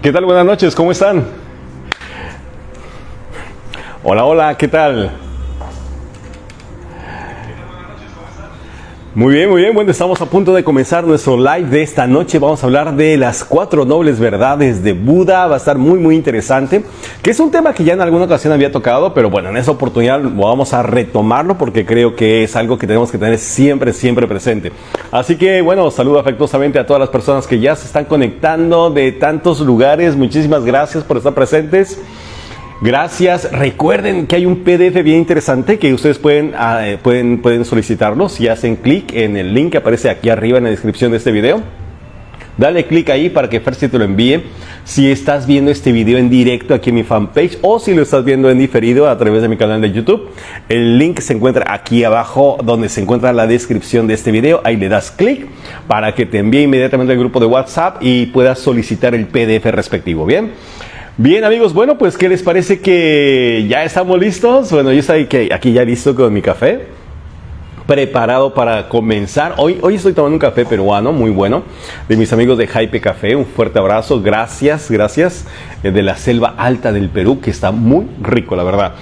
¿Qué tal? Buenas noches, ¿cómo están? Hola, hola, ¿qué tal? Muy bien, bueno, estamos a punto de comenzar nuestro live de esta noche. Vamos a hablar de las 4 nobles verdades de Buda. Va a estar muy interesante, que es un tema que ya en alguna ocasión había tocado, pero bueno, en esta oportunidad vamos a retomarlo porque creo que es algo que tenemos que tener siempre presente. Así que bueno, saludo afectuosamente a todas las personas que ya se están conectando de tantos lugares. Muchísimas gracias por estar presentes. Gracias. Recuerden que hay un PDF bien interesante que ustedes pueden solicitarlo si hacen clic en el link que aparece aquí arriba en la descripción de este video. Dale clic ahí para que Fersi te lo envíe. Si estás viendo este video en directo aquí en mi fanpage o si lo estás viendo en diferido a través de mi canal de YouTube, el link se encuentra aquí abajo donde se encuentra la descripción de este video. Ahí le das clic para que te envíe inmediatamente al grupo de WhatsApp y puedas solicitar el PDF respectivo. Bien amigos, bueno pues ¿qué les parece que ya estamos listos? Bueno, yo estoy aquí ya listo con mi café, preparado para comenzar. Hoy estoy tomando un café peruano muy bueno, de mis amigos de Jaipe Café. Un fuerte abrazo, gracias, de la selva alta del Perú, que está muy rico la verdad.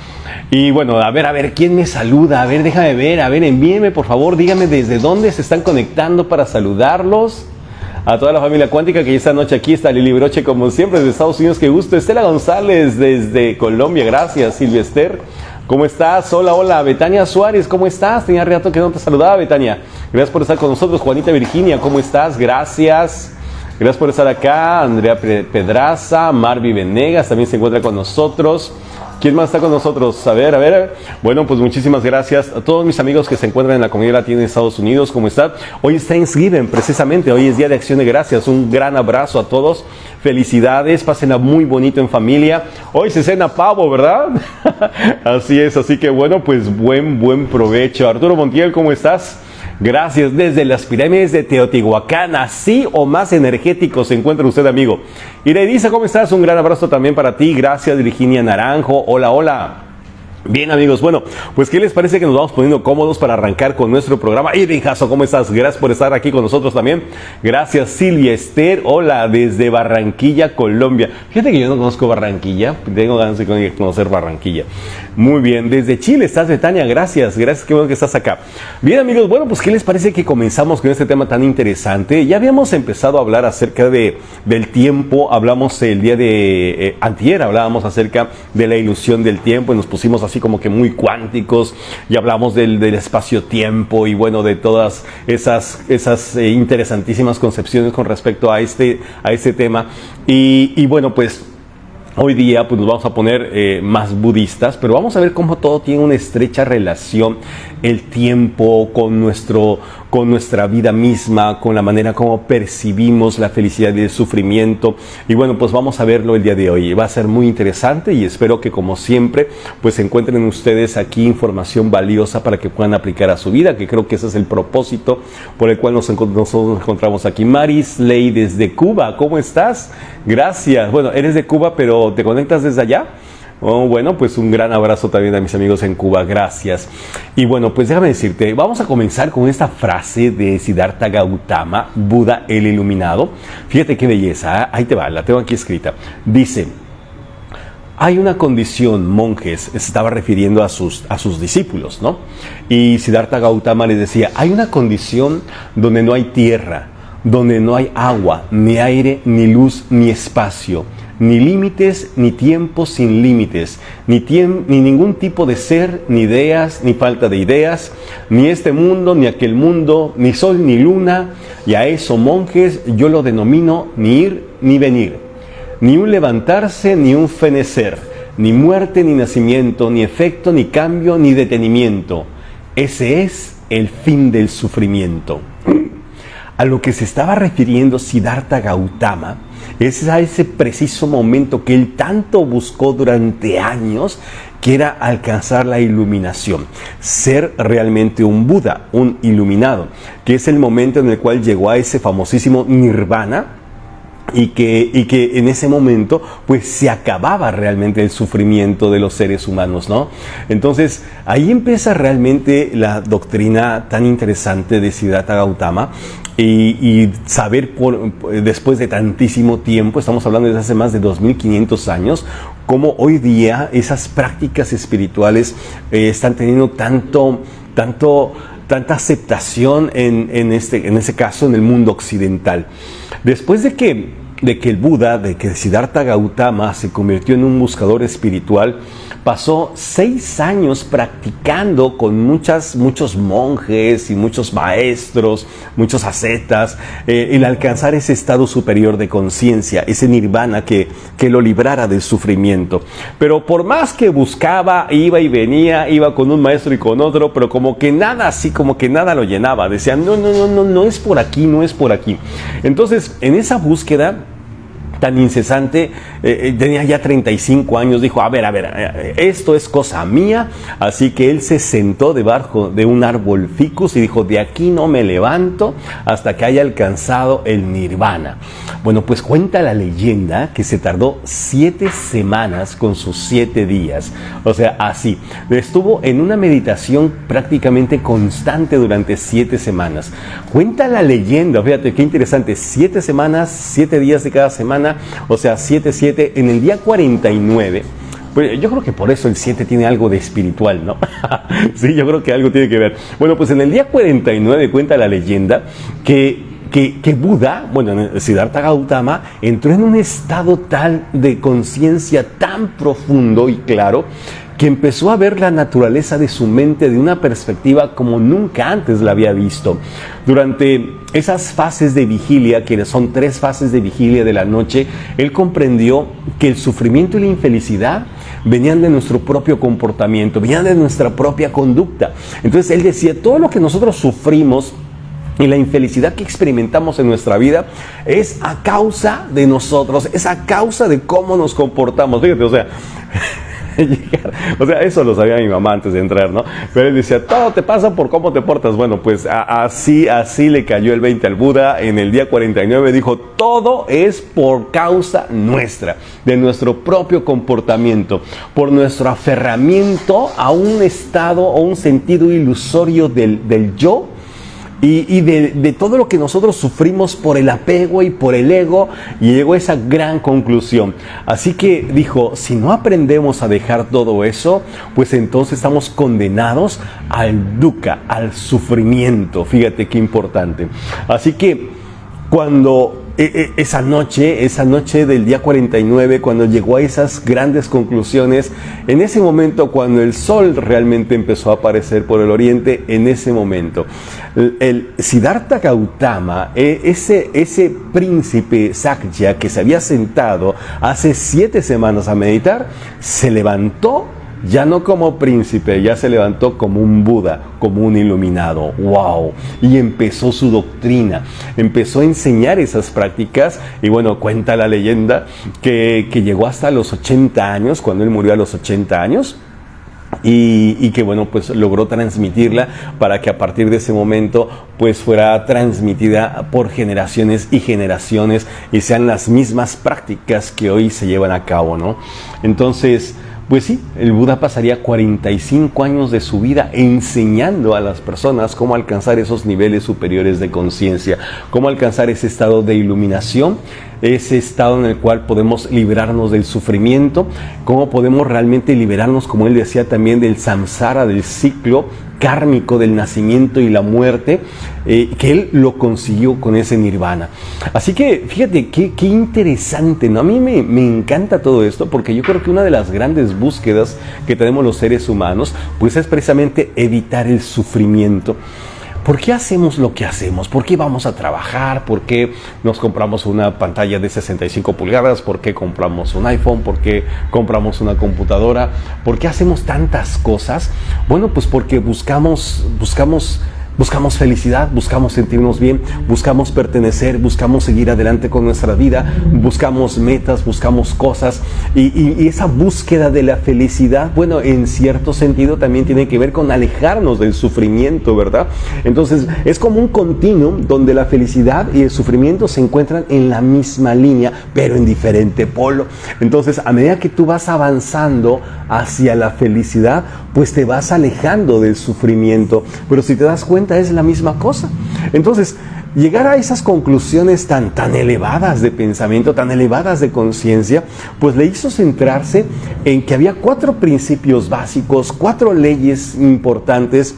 Y bueno, a ver, ¿quién me saluda? A ver, déjame ver, envíenme por favor, díganme desde dónde se están conectando para saludarlos. A toda la familia cuántica que esta noche aquí está Lili Broche, como siempre, desde Estados Unidos, qué gusto. Estela González desde Colombia, gracias. Silvia Esther, ¿cómo estás? Hola. Betania Suárez, ¿cómo estás? Tenía rato que no te saludaba, Betania. Gracias por estar con nosotros. Juanita Virginia, ¿cómo estás? Gracias por estar acá. Andrea Pedraza, Marvi Venegas también se encuentra con nosotros. ¿Quién más está con nosotros? A ver. Bueno, pues muchísimas gracias a todos mis amigos que se encuentran en la comunidad latina de Estados Unidos. ¿Cómo están? Hoy es Thanksgiving, precisamente. Hoy es Día de Acción de Gracias. Un gran abrazo a todos. Felicidades. Pásenla muy bonito en familia. Hoy se cena pavo, ¿verdad? Así es. Así que bueno, pues buen provecho. Arturo Montiel, ¿cómo estás? Gracias, desde las pirámides de Teotihuacán, así o más energético se encuentra usted, amigo. Ireisa, ¿cómo estás? Un gran abrazo también para ti. Gracias, Virginia Naranjo. Hola. Bien amigos, bueno, pues ¿qué les parece que nos vamos poniendo cómodos para arrancar con nuestro programa? Irving Jasso, ¿cómo estás? Gracias por estar aquí con nosotros también. Gracias Silvia Esther, hola, desde Barranquilla, Colombia. Fíjate que yo no conozco Barranquilla, tengo ganas de conocer Barranquilla. Muy bien, desde Chile estás, Betania, gracias, qué bueno que estás acá. Bien amigos, bueno, pues ¿qué les parece que comenzamos con este tema tan interesante? Ya habíamos empezado a hablar acerca del tiempo, hablamos el día de antier, hablábamos acerca de la ilusión del tiempo y nos pusimos así como que muy cuánticos y hablamos del espacio-tiempo y bueno, de todas esas interesantísimas concepciones con respecto a este tema y bueno, pues hoy día pues nos vamos a poner más budistas, pero vamos a ver cómo todo tiene una estrecha relación, el tiempo con nuestra vida misma, con la manera como percibimos la felicidad y el sufrimiento. Y bueno, pues vamos a verlo el día de hoy. Va a ser muy interesante y espero que como siempre pues encuentren ustedes aquí información valiosa para que puedan aplicar a su vida, que creo que ese es el propósito por el cual nosotros nos encontramos aquí. Maris Ley desde Cuba, ¿cómo estás? Gracias. Bueno, eres de Cuba, pero ¿te conectas desde allá? Oh, bueno, pues un gran abrazo también a mis amigos en Cuba, gracias. Y bueno, pues déjame decirte, vamos a comenzar con esta frase de Siddhartha Gautama, Buda el Iluminado. Fíjate qué belleza, ¿eh? Ahí te va, la tengo aquí escrita. Dice, hay una condición, monjes, se estaba refiriendo a sus discípulos, ¿no? Y Siddhartha Gautama les decía, hay una condición donde no hay tierra, donde no hay agua, ni aire, ni luz, ni espacio, ni límites, ni tiempo sin límites, ni ningún tipo de ser, ni ideas, ni falta de ideas, ni este mundo, ni aquel mundo, ni sol, ni luna, y a eso, monjes, yo lo denomino ni ir, ni venir, ni un levantarse, ni un fenecer, ni muerte, ni nacimiento, ni efecto, ni cambio, ni detenimiento. Ese es el fin del sufrimiento. A lo que se estaba refiriendo Siddhartha Gautama es a ese preciso momento que él tanto buscó durante años, que era alcanzar la iluminación, ser realmente un Buda, un iluminado, que es el momento en el cual llegó a ese famosísimo nirvana, y que en ese momento pues se acababa realmente el sufrimiento de los seres humanos, ¿no? Entonces ahí empieza realmente la doctrina tan interesante de Siddhartha Gautama, y saber después de tantísimo tiempo, estamos hablando de hace más de 2500 años, cómo hoy día esas prácticas espirituales están teniendo tanta aceptación en ese caso en el mundo occidental. Después de que el Buda, de que Siddhartha Gautama se convirtió en un buscador espiritual, pasó 6 años practicando con muchos monjes y muchos maestros, muchos ascetas, el alcanzar ese estado superior de conciencia, ese nirvana que lo librara del sufrimiento. Pero por más que buscaba, iba y venía, iba con un maestro y con otro, pero como que nada lo llenaba. Decían, no es por aquí, no es por aquí. Entonces, en esa búsqueda tan incesante, tenía ya 35 años, dijo, a ver, esto es cosa mía, así que él se sentó debajo de un árbol ficus y dijo, de aquí no me levanto hasta que haya alcanzado el nirvana. Bueno, pues cuenta la leyenda que se tardó 7 semanas con sus 7 días, o sea, así, estuvo en una meditación prácticamente constante durante 7 semanas. Cuenta la leyenda, fíjate qué interesante, 7 semanas, 7 días de cada semana, o sea, 7, en el día 49, pues yo creo que por eso el 7 tiene algo de espiritual, ¿no? Sí, yo creo que algo tiene que ver. Bueno, pues en el día 49 cuenta la leyenda que Buda, Siddhartha Gautama, entró en un estado tal de conciencia tan profundo y claro, que empezó a ver la naturaleza de su mente de una perspectiva como nunca antes la había visto. Durante esas fases de vigilia, que son 3 fases de vigilia de la noche, él comprendió que el sufrimiento y la infelicidad venían de nuestro propio comportamiento, venían de nuestra propia conducta. Entonces él decía, todo lo que nosotros sufrimos y la infelicidad que experimentamos en nuestra vida es a causa de nosotros, es a causa de cómo nos comportamos. Fíjate, eso lo sabía mi mamá antes de entrar, ¿no? Pero él decía, todo te pasa por cómo te portas. Bueno, pues así le cayó el 20 al Buda. En el día 49 dijo, todo es por causa nuestra, de nuestro propio comportamiento, por nuestro aferramiento a un estado o un sentido ilusorio del yo, y de todo lo que nosotros sufrimos por el apego y por el ego, y llegó a esa gran conclusión. Así que dijo, si no aprendemos a dejar todo eso, pues entonces estamos condenados al dukkha, al sufrimiento. Fíjate qué importante. Así que cuando esa noche del día 49, cuando llegó a esas grandes conclusiones, en ese momento cuando el sol realmente empezó a aparecer por el oriente, en ese momento, el Siddhartha Gautama, ese príncipe Sakya que se había sentado hace 7 semanas a meditar, se levantó. Ya no como príncipe, ya se levantó como un Buda, como un iluminado. ¡Wow! Y empezó su doctrina, empezó a enseñar esas prácticas. Y bueno, cuenta la leyenda que llegó hasta los 80 años, cuando él murió a los 80 años. Y que bueno, pues logró transmitirla para que a partir de ese momento pues fuera transmitida por generaciones y generaciones y sean las mismas prácticas que hoy se llevan a cabo, ¿no? Entonces, pues sí, el Buda pasaría 45 años de su vida enseñando a las personas cómo alcanzar esos niveles superiores de conciencia, cómo alcanzar ese estado de iluminación, ese estado en el cual podemos liberarnos del sufrimiento, cómo podemos realmente liberarnos, como él decía también, del samsara, del ciclo kármico del nacimiento y la muerte, que él lo consiguió con ese nirvana. Así que fíjate qué interesante, ¿no? A mí me encanta todo esto, porque yo creo que una de las grandes búsquedas que tenemos los seres humanos pues es precisamente evitar el sufrimiento. ¿Por qué hacemos lo que hacemos? ¿Por qué vamos a trabajar? ¿Por qué nos compramos una pantalla de 65 pulgadas? ¿Por qué compramos un iPhone? ¿Por qué compramos una computadora? ¿Por qué hacemos tantas cosas? Bueno, pues porque buscamos felicidad, buscamos sentirnos bien, buscamos pertenecer, buscamos seguir adelante con nuestra vida, buscamos metas, buscamos cosas, y esa búsqueda de la felicidad, bueno, en cierto sentido también tiene que ver con alejarnos del sufrimiento, ¿verdad? Entonces es como un continuum donde la felicidad y el sufrimiento se encuentran en la misma línea, pero en diferente polo. Entonces, a medida que tú vas avanzando hacia la felicidad, pues te vas alejando del sufrimiento, pero si te das cuenta es la misma cosa. Entonces, llegar a esas conclusiones tan elevadas de pensamiento, tan elevadas de conciencia, pues le hizo centrarse en que había 4 principios básicos, 4 leyes importantes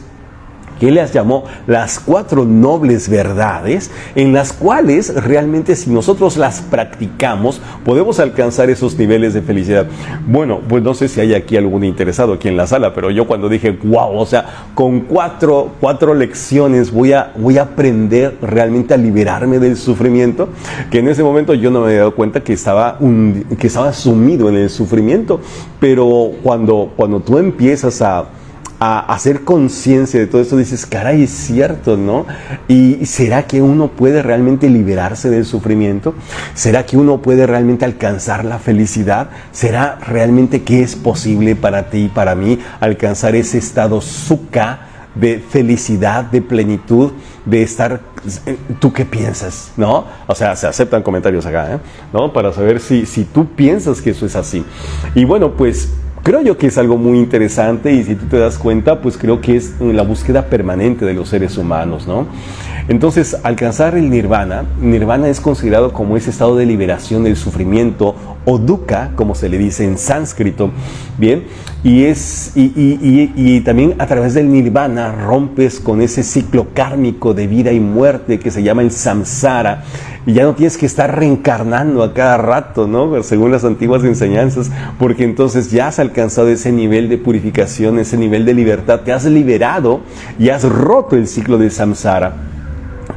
que él las llamó las 4 nobles verdades, en las cuales realmente si nosotros las practicamos, podemos alcanzar esos niveles de felicidad. Bueno, pues no sé si hay aquí algún interesado aquí en la sala, pero yo cuando dije, wow, o sea, con 4 lecciones voy a aprender realmente a liberarme del sufrimiento, que en ese momento yo no me había dado cuenta que estaba sumido en el sufrimiento, pero cuando tú empiezas a hacer conciencia de todo esto, dices, caray, es cierto, ¿no? ¿Y será que uno puede realmente liberarse del sufrimiento? ¿Será que uno puede realmente alcanzar la felicidad? ¿Será realmente que es posible para ti y para mí alcanzar ese estado sukha de felicidad, de plenitud, de estar... ¿Tú qué piensas? ¿No? O sea, se aceptan comentarios acá, ¿no? Para saber si tú piensas que eso es así. Y bueno, pues creo yo que es algo muy interesante y si tú te das cuenta, pues creo que es la búsqueda permanente de los seres humanos, ¿no? Entonces, alcanzar el nirvana es considerado como ese estado de liberación del sufrimiento o dukkha, como se le dice en sánscrito, ¿bien? Y también a través del nirvana rompes con ese ciclo kármico de vida y muerte que se llama el samsara, y ya no tienes que estar reencarnando a cada rato, ¿no? Según las antiguas enseñanzas, porque entonces ya has alcanzado ese nivel de purificación, ese nivel de libertad, te has liberado y has roto el ciclo del samsara,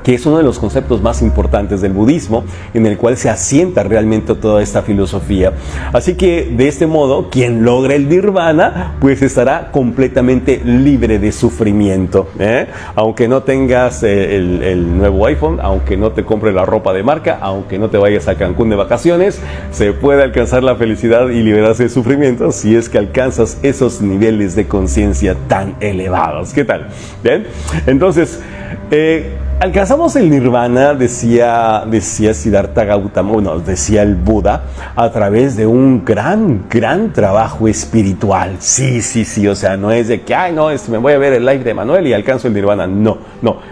que es uno de los conceptos más importantes del budismo, en el cual se asienta realmente toda esta filosofía. Así que, de este modo, quien logra el nirvana, pues estará completamente libre de sufrimiento, ¿eh? Aunque no tengas el nuevo iPhone, aunque no te compres la ropa de marca, aunque no te vayas a Cancún de vacaciones, se puede alcanzar la felicidad y liberarse de sufrimiento si es que alcanzas esos niveles de conciencia tan elevados. ¿Qué tal? ¿Bien? Entonces, alcanzamos el nirvana, decía Siddhartha Gautama, bueno, decía el Buda, a través de un gran trabajo espiritual. Sí, o sea, no es de que, me voy a ver el live de Manuel y alcanzo el nirvana. No,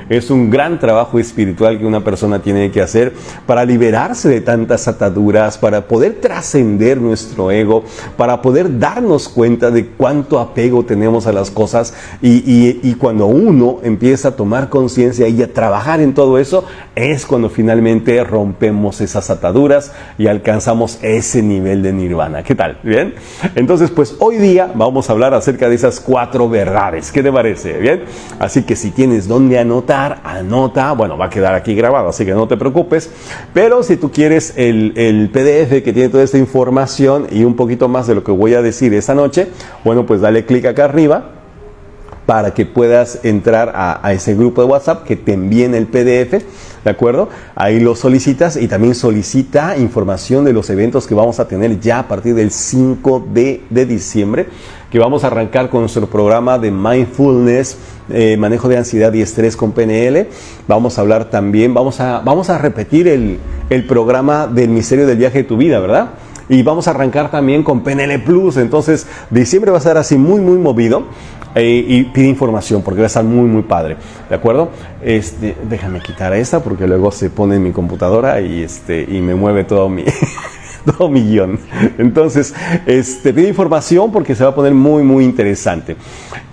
es un gran trabajo espiritual que una persona tiene que hacer para liberarse de tantas ataduras, para poder trascender nuestro ego, para poder darnos cuenta de cuánto apego tenemos a las cosas y cuando uno empieza a tomar conciencia y a trabajar en todo eso, es cuando finalmente rompemos esas ataduras y alcanzamos ese nivel de nirvana. ¿Qué tal? ¿Bien? Entonces, pues hoy día vamos a hablar acerca de esas 4 verdades. ¿Qué te parece? ¿Bien? Así que si tienes donde anotar, anota. Bueno, va a quedar aquí grabado, así que no te preocupes. Pero si tú quieres el PDF que tiene toda esta información y un poquito más de lo que voy a decir esta noche, bueno, pues dale clic acá arriba para que puedas entrar a ese grupo de WhatsApp que te envíen el PDF, ¿de acuerdo? Ahí lo solicitas y también solicita información de los eventos que vamos a tener ya a partir del 5 de diciembre, que vamos a arrancar con nuestro programa de Mindfulness, manejo de ansiedad y estrés con PNL. Vamos a hablar también, vamos a repetir el programa del misterio del viaje de tu vida, ¿verdad? Y vamos a arrancar también con PNL Plus. Entonces, diciembre va a ser así muy movido. Y pide información porque va a estar muy padre, ¿de acuerdo? Déjame quitar esta porque luego se pone en mi computadora y me mueve todo mi guión. Entonces, pide información porque se va a poner muy interesante.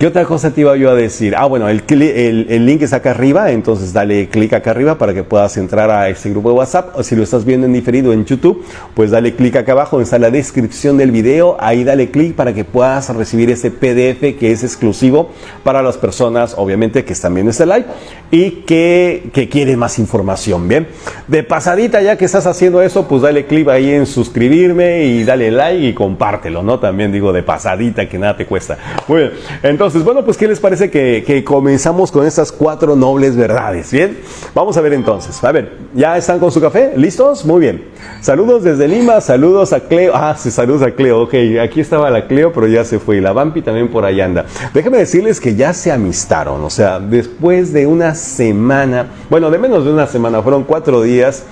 ¿Qué otra cosa te iba yo a decir? Bueno, el link está acá arriba, entonces dale clic acá arriba para que puedas entrar a este grupo de WhatsApp. O si lo estás viendo en diferido en YouTube, pues dale clic acá abajo donde está la descripción del video. Ahí dale clic para que puedas recibir ese PDF que es exclusivo para las personas, obviamente, que están viendo este live y que quieren más información. Bien, de pasadita, ya que estás haciendo eso, pues dale clic ahí en suscribirme y dale like y compártelo, ¿no? También digo de pasadita, que nada te cuesta. Muy bien, entonces, bueno, pues ¿qué les parece que comenzamos con estas 4 nobles verdades? Bien, vamos a ver entonces. A ver, ¿ya están con su café? ¿Listos? Muy bien. Saludos desde Lima, saludos a Cleo. Sí, saludos a Cleo. Ok, aquí estaba la Cleo, pero ya se fue. Y la Vampi también por ahí anda. Déjenme decirles que ya se amistaron. O sea, después de una semana, bueno, de menos de una semana, fueron 4 días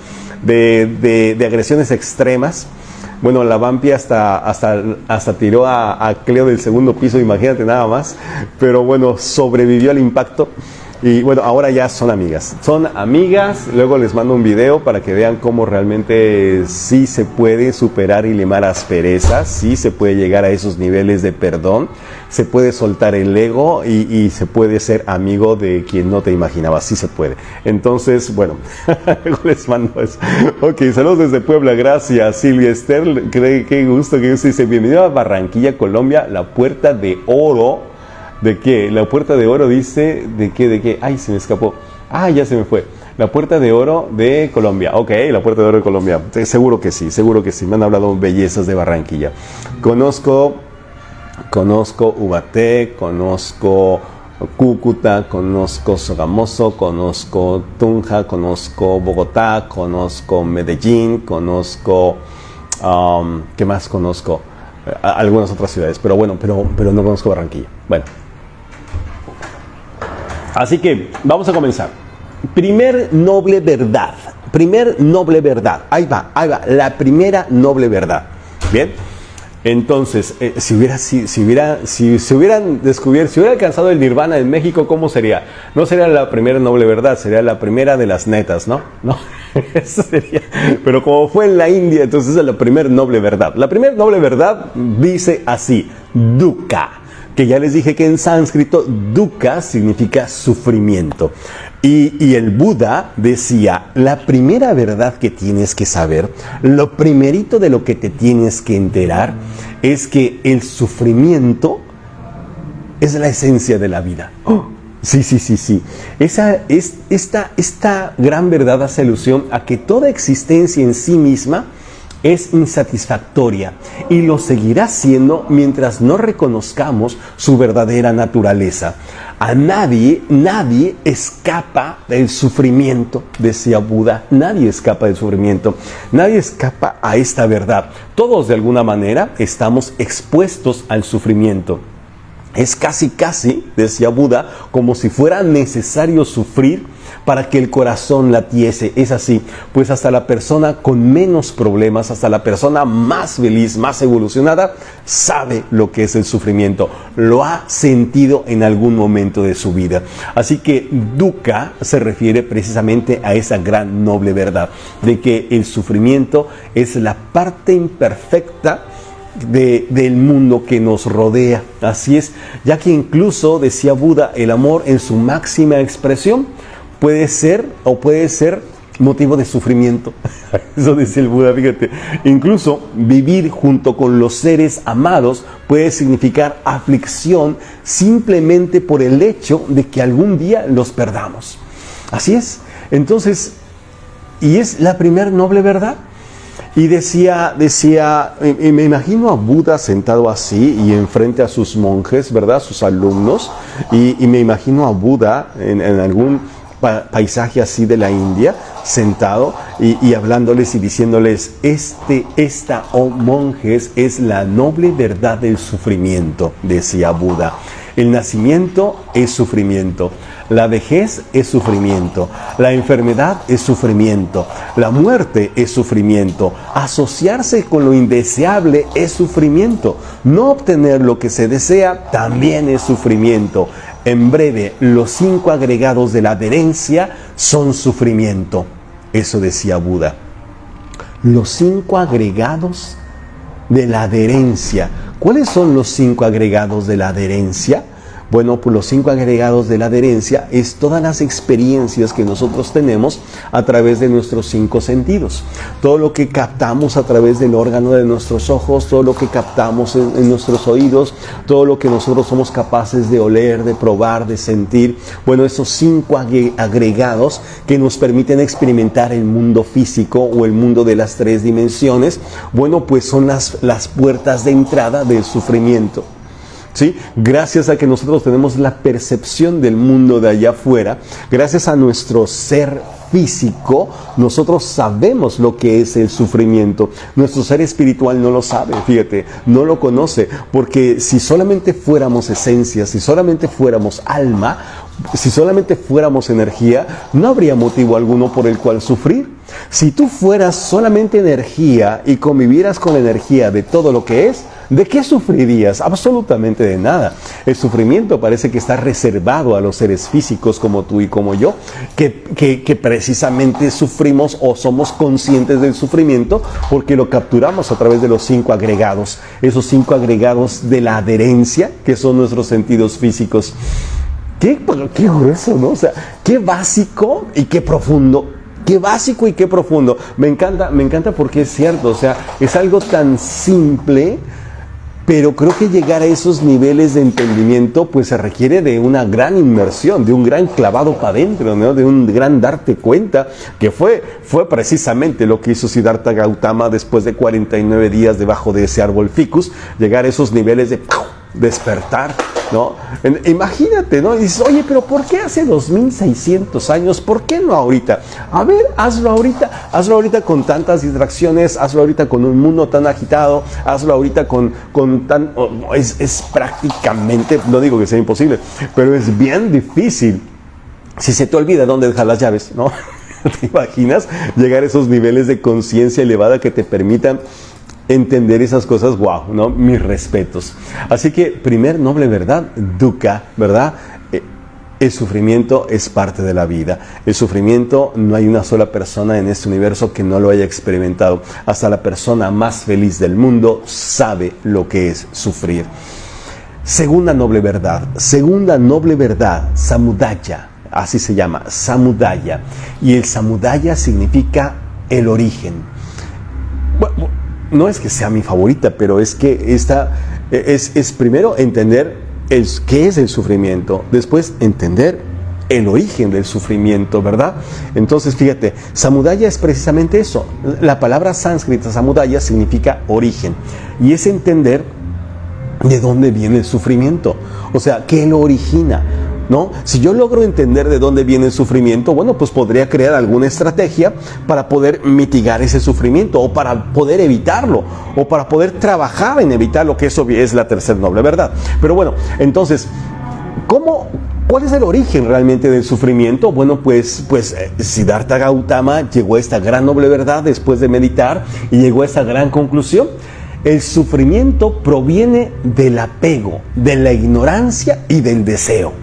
de agresiones extremas. Bueno, la Vampi hasta tiró a Cleo del segundo piso, imagínate nada más. Pero bueno, sobrevivió al impacto. Y bueno, ahora ya son amigas. Son amigas, luego les mando un video para que vean cómo realmente sí se puede superar y limar asperezas, sí se puede llegar a esos niveles de perdón, se puede soltar el ego y se puede ser amigo de quien no te imaginabas, sí se puede. Entonces, bueno, luego les mando eso. Ok, saludos desde Puebla, gracias Silvia Esther, qué gusto que dice, bienvenido a Barranquilla, Colombia, la puerta de oro. ¿De qué? La puerta de oro dice, ¿de qué? ¿De qué? Ay, se me escapó. Ah, ya se me fue. La puerta de oro de Colombia. Ok, la puerta de oro de Colombia. Seguro que sí, seguro que sí. Me han hablado bellezas de Barranquilla. Conozco Ubaté, conozco Cúcuta, conozco Sogamoso, conozco Tunja, conozco Bogotá, conozco Medellín, conozco... ¿qué más conozco? Algunas otras ciudades, pero bueno, pero no conozco Barranquilla. Bueno. Así que vamos a comenzar. Primer noble verdad. Ahí va. La primera noble verdad. Bien. Entonces, si se hubieran descubierto, si hubiera alcanzado el nirvana en México, ¿cómo sería? No sería la primera noble verdad, sería la primera de las netas, ¿no? No, eso sería. Pero como fue en la India, entonces es la primera noble verdad. La primera noble verdad dice así, dukkha, que ya les dije que en sánscrito dukkha significa sufrimiento. Y el Buda decía, la primera verdad que tienes que saber, lo primerito de lo que te tienes que enterar, es que el sufrimiento es la esencia de la vida. ¡Oh! Sí. Esta gran verdad hace alusión a que toda existencia en sí misma es insatisfactoria y lo seguirá siendo mientras no reconozcamos su verdadera naturaleza. A nadie escapa del sufrimiento, decía Buda. Nadie escapa del sufrimiento. Nadie escapa a esta verdad. Todos de alguna manera estamos expuestos al sufrimiento. Es casi, decía Buda, como si fuera necesario sufrir para que el corazón latiese. Es así, pues hasta la persona con menos problemas, hasta la persona más feliz, más evolucionada, sabe lo que es el sufrimiento. Lo ha sentido en algún momento de su vida. Y que dukkha se refiere precisamente a esa gran noble verdad, de que el sufrimiento es la parte imperfecta del mundo que nos rodea. Así es, ya que incluso, decía Buda, el amor en su máxima expresión puede ser motivo de sufrimiento. Eso decía el Buda, fíjate. Incluso vivir junto con los seres amados puede significar aflicción simplemente por el hecho de que algún día los perdamos. Así es. Entonces, y es la primer noble verdad. Y decía, me imagino a Buda sentado así y enfrente a sus monjes, ¿verdad? Sus alumnos. Y me imagino a Buda en algún paisaje así de la India, sentado y hablándoles y diciéndoles, esta, oh monjes, es la noble verdad del sufrimiento, decía Buda. El nacimiento es sufrimiento, la vejez es sufrimiento, la enfermedad es sufrimiento, la muerte es sufrimiento, asociarse con lo indeseable es sufrimiento, no obtener lo que se desea también es sufrimiento. En breve, los 5 agregados de la adherencia son sufrimiento. Eso decía Buda. Los 5 agregados de la adherencia. ¿Cuáles son los 5 agregados de la adherencia? Bueno, pues los 5 agregados de la adherencia es todas las experiencias que nosotros tenemos a través de nuestros 5 sentidos. Todo lo que captamos a través del órgano de nuestros ojos, todo lo que captamos en nuestros oídos, todo lo que nosotros somos capaces de oler, de probar, de sentir. Bueno, esos 5 agregados que nos permiten experimentar el mundo físico o el mundo de las 3 dimensiones, bueno, pues son las puertas de entrada del sufrimiento. ¿Sí? Gracias a que nosotros tenemos la percepción del mundo de allá afuera, gracias a nuestro ser físico, nosotros sabemos lo que es el sufrimiento. Nuestro ser espiritual no lo sabe, fíjate, no lo conoce, porque si solamente fuéramos esencia, si solamente fuéramos alma, si solamente fuéramos energía, no habría motivo alguno por el cual sufrir. Si tú fueras solamente energía y convivieras con la energía de todo lo que es, ¿De qué sufrirías? Absolutamente de nada. El sufrimiento parece que está reservado a los seres físicos como tú y como yo, que precisamente sufrimos o somos conscientes del sufrimiento porque lo capturamos a través de los 5 agregados, esos 5 agregados de la adherencia, que son nuestros sentidos físicos. Qué grueso, ¿no? O sea, qué básico y qué profundo. Qué básico y qué profundo. Me encanta porque es cierto, o sea, es algo tan simple, pero creo que llegar a esos niveles de entendimiento pues se requiere de una gran inmersión, de un gran clavado para adentro, ¿no? De un gran darte cuenta, que fue precisamente lo que hizo Siddhartha Gautama después de 49 días debajo de ese árbol ficus, llegar a esos niveles de despertar, ¿no? Imagínate, ¿no? Y dices, oye, pero ¿por qué hace 2600 años? ¿Por qué no ahorita? A ver, hazlo ahorita con tantas distracciones, hazlo ahorita con un mundo tan agitado, hazlo ahorita con tan... Es prácticamente, no digo que sea imposible, pero es bien difícil. Si se te olvida dónde dejar las llaves, ¿no? ¿Te imaginas llegar a esos niveles de conciencia elevada que te permitan entender esas cosas? Wow, ¿no? Mis respetos. Así que, primer noble verdad, dukkha, ¿verdad? El sufrimiento es parte de la vida. El sufrimiento, no hay una sola persona en este universo que no lo haya experimentado. Hasta la persona más feliz del mundo sabe lo que es sufrir. Segunda noble verdad, samudaya, así se llama, samudaya. Y el samudaya significa el origen. Bueno, no es que sea mi favorita, pero es que esta es primero entender qué es el sufrimiento, después entender el origen del sufrimiento, ¿verdad? Entonces, fíjate, samudaya es precisamente eso. La palabra sánscrita samudaya significa origen, y es entender de dónde viene el sufrimiento, o sea, qué lo origina, ¿no? Si yo logro entender de dónde viene el sufrimiento, bueno, pues podría crear alguna estrategia para poder mitigar ese sufrimiento, o para poder evitarlo, o para poder trabajar en evitarlo, que eso es la tercera noble verdad. Pero bueno, entonces, ¿cuál es el origen realmente del sufrimiento? Bueno, pues Siddhartha Gautama llegó a esta gran noble verdad después de meditar y llegó a esta gran conclusión. El sufrimiento proviene del apego, de la ignorancia y del deseo.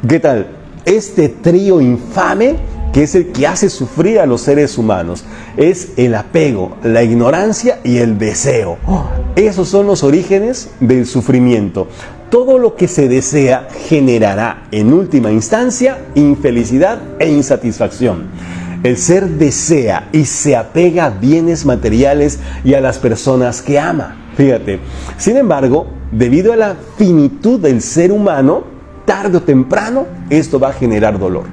¿Qué tal? Este trío infame, que es el que hace sufrir a los seres humanos, es el apego, la ignorancia y el deseo. Esos son los orígenes del sufrimiento. Todo lo que se desea generará, en última instancia, infelicidad e insatisfacción. El ser desea y se apega a bienes materiales y a las personas que ama. Fíjate, sin embargo, debido a la finitud del ser humano, tarde o temprano esto va a generar dolor.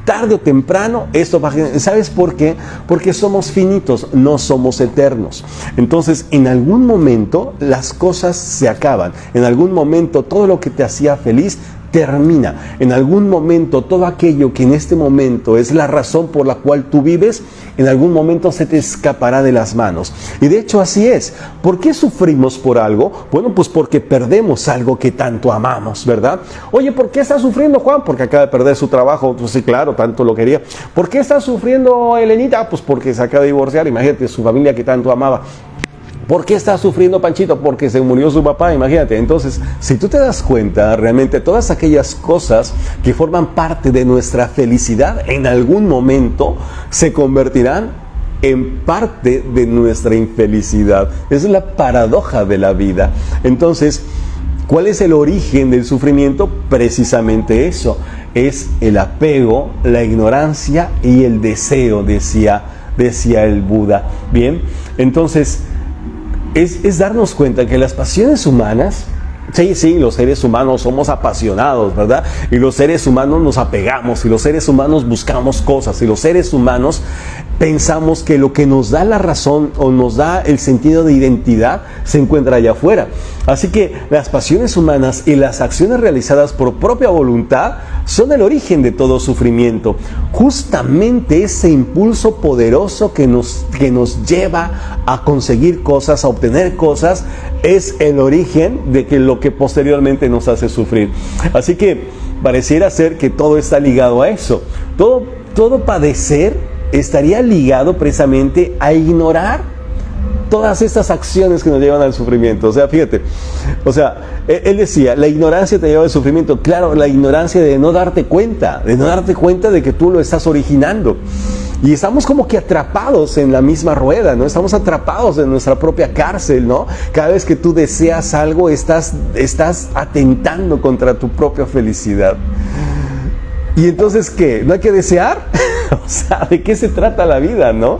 Tarde o temprano esto va a generar... ¿Sabes por qué? Porque somos finitos, no somos eternos. Entonces, en algún momento las cosas se acaban. En algún momento todo lo que te hacía feliz termina. En algún momento todo aquello que en este momento es la razón por la cual tú vives, en algún momento se te escapará de las manos. Y de hecho así es. ¿Por qué sufrimos por algo? Bueno, pues porque perdemos algo que tanto amamos, ¿verdad? Oye, ¿por qué está sufriendo Juan? Porque acaba de perder su trabajo. Pues sí, claro, tanto lo quería. ¿Por qué está sufriendo Elenita? Pues porque se acaba de divorciar. Imagínate, su familia que tanto amaba. ¿Por qué está sufriendo Panchito? Porque se murió su papá, imagínate. Entonces, si tú te das cuenta, realmente todas aquellas cosas que forman parte de nuestra felicidad, en algún momento se convertirán en parte de nuestra infelicidad. Es la paradoja de la vida. Entonces, ¿cuál es el origen del sufrimiento? Precisamente eso. Es el apego, la ignorancia y el deseo, decía el Buda. Bien, entonces... Es darnos cuenta que las pasiones humanas, sí, los seres humanos somos apasionados, ¿verdad? Y los seres humanos nos apegamos, y los seres humanos buscamos cosas, y los seres humanos pensamos que lo que nos da la razón o nos da el sentido de identidad se encuentra allá afuera. Así que las pasiones humanas y las acciones realizadas por propia voluntad son el origen de todo sufrimiento. Justamente ese impulso poderoso que nos lleva a conseguir cosas, a obtener cosas, es el origen de lo que posteriormente nos hace sufrir. Así que pareciera ser que todo está ligado a eso. Todo padecer estaría ligado precisamente a ignorar todas estas acciones que nos llevan al sufrimiento. O sea, fíjate, o sea, él decía, la ignorancia te lleva al sufrimiento. Claro, la ignorancia de no darte cuenta de que tú lo estás originando. Y estamos como que atrapados en la misma rueda, ¿no? Estamos atrapados en nuestra propia cárcel, ¿no? Cada vez que tú deseas algo, estás atentando contra tu propia felicidad. ¿Y entonces qué? ¿No hay que desear? O sea, ¿de qué se trata la vida, no?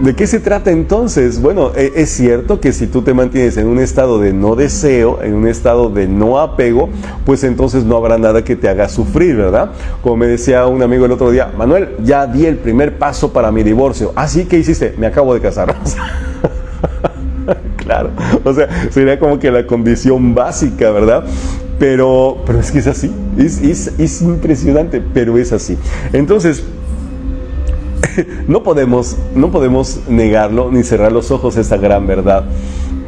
¿De qué se trata entonces? Bueno, es cierto que si tú te mantienes en un estado de no deseo, en un estado de no apego, pues entonces no habrá nada que te haga sufrir, ¿verdad? Como me decía un amigo el otro día, Manuel, ya di el primer paso para mi divorcio. ¿Ah, sí? ¿Qué hiciste? Me acabo de casar. Claro, o sea, sería como que la condición básica, ¿verdad? Pero es que es así, es impresionante, pero es así. Entonces, no podemos negarlo ni cerrar los ojos a esta gran verdad.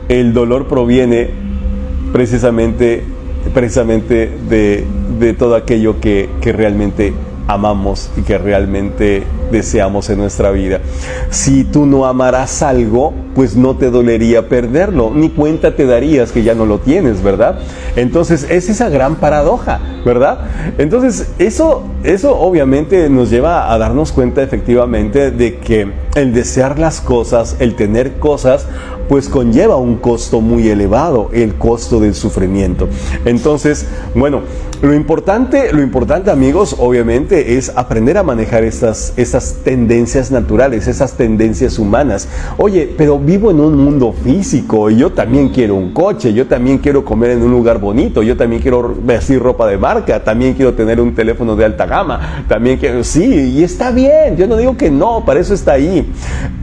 El dolor proviene precisamente de todo aquello que realmente amamos y que realmente deseamos en nuestra vida. Si tú no amaras algo, pues no te dolería perderlo, ni cuenta te darías que ya no lo tienes, ¿verdad? Entonces es esa gran paradoja, ¿verdad? Entonces eso obviamente nos lleva a darnos cuenta efectivamente de que el desear las cosas, el tener cosas, pues conlleva un costo muy elevado, el costo del sufrimiento. Entonces, bueno, lo importante, amigos, obviamente es aprender a manejar estas tendencias naturales, esas tendencias humanas. Oye, pero vivo en un mundo físico y yo también quiero un coche, yo también quiero comer en un lugar bonito, yo también quiero vestir ropa de marca, también quiero tener un teléfono de alta gama, también quiero, sí, y está bien, yo no digo que no, para eso está ahí.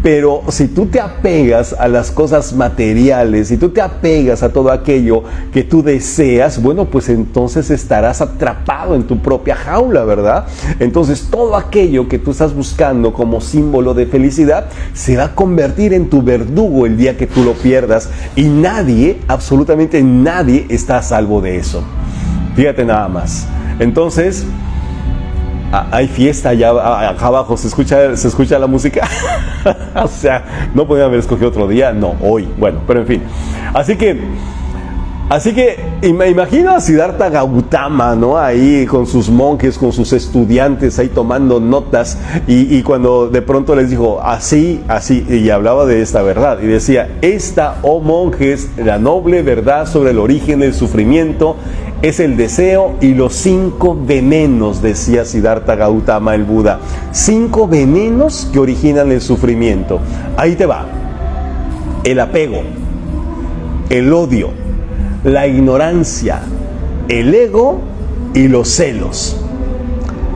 Pero si tú te apegas a las cosas materiales, si tú te apegas a todo aquello que tú deseas, bueno, pues entonces estarás atrapado en tu propia jaula, ¿verdad? Entonces todo aquello que tú estás buscando como símbolo de felicidad se va a convertir en tu verdugo el día que tú lo pierdas, y nadie, absolutamente nadie, está a salvo de eso. Fíjate nada más. Entonces, hay fiesta allá acá abajo, ¿se escucha la música? O sea, no podía haber escogido otro día, no, hoy, bueno, pero en fin. Así que me imagino a Siddhartha Gautama, ¿no? Ahí con sus monjes, con sus estudiantes, ahí tomando notas, y cuando de pronto les dijo, así, y hablaba de esta verdad, y decía, esta, oh monjes, la noble verdad sobre el origen del sufrimiento es el deseo y los 5 venenos, decía Siddhartha Gautama, el Buda. 5 venenos que originan el sufrimiento. Ahí te va. El apego, el odio, la ignorancia, el ego y los celos.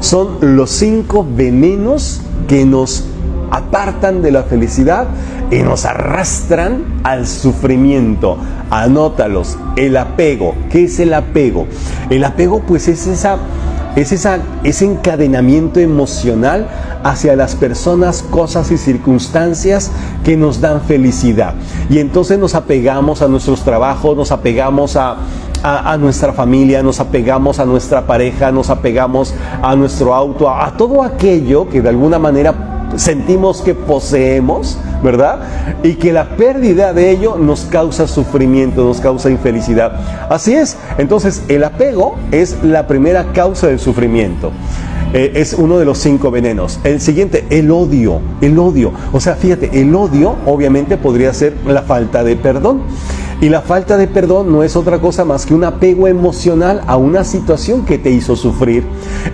Son los 5 venenos que nos apartan de la felicidad y nos arrastran al sufrimiento. Anótalos. El apego. ¿Qué es el apego? El apego, pues, es ese encadenamiento emocional hacia las personas, cosas y circunstancias que nos dan felicidad. Y entonces nos apegamos a nuestros trabajos, nos apegamos a nuestra familia, nos apegamos a nuestra pareja, nos apegamos a nuestro auto, a todo aquello que de alguna manera sentimos que poseemos, ¿verdad? Y que la pérdida de ello nos causa sufrimiento, nos causa infelicidad. Así es. Entonces, el apego es la primera causa del sufrimiento. Es uno de los 5 venenos. El siguiente, el odio. El odio. O sea, fíjate, el odio obviamente podría ser la falta de perdón. Y la falta de perdón no es otra cosa más que un apego emocional a una situación que te hizo sufrir.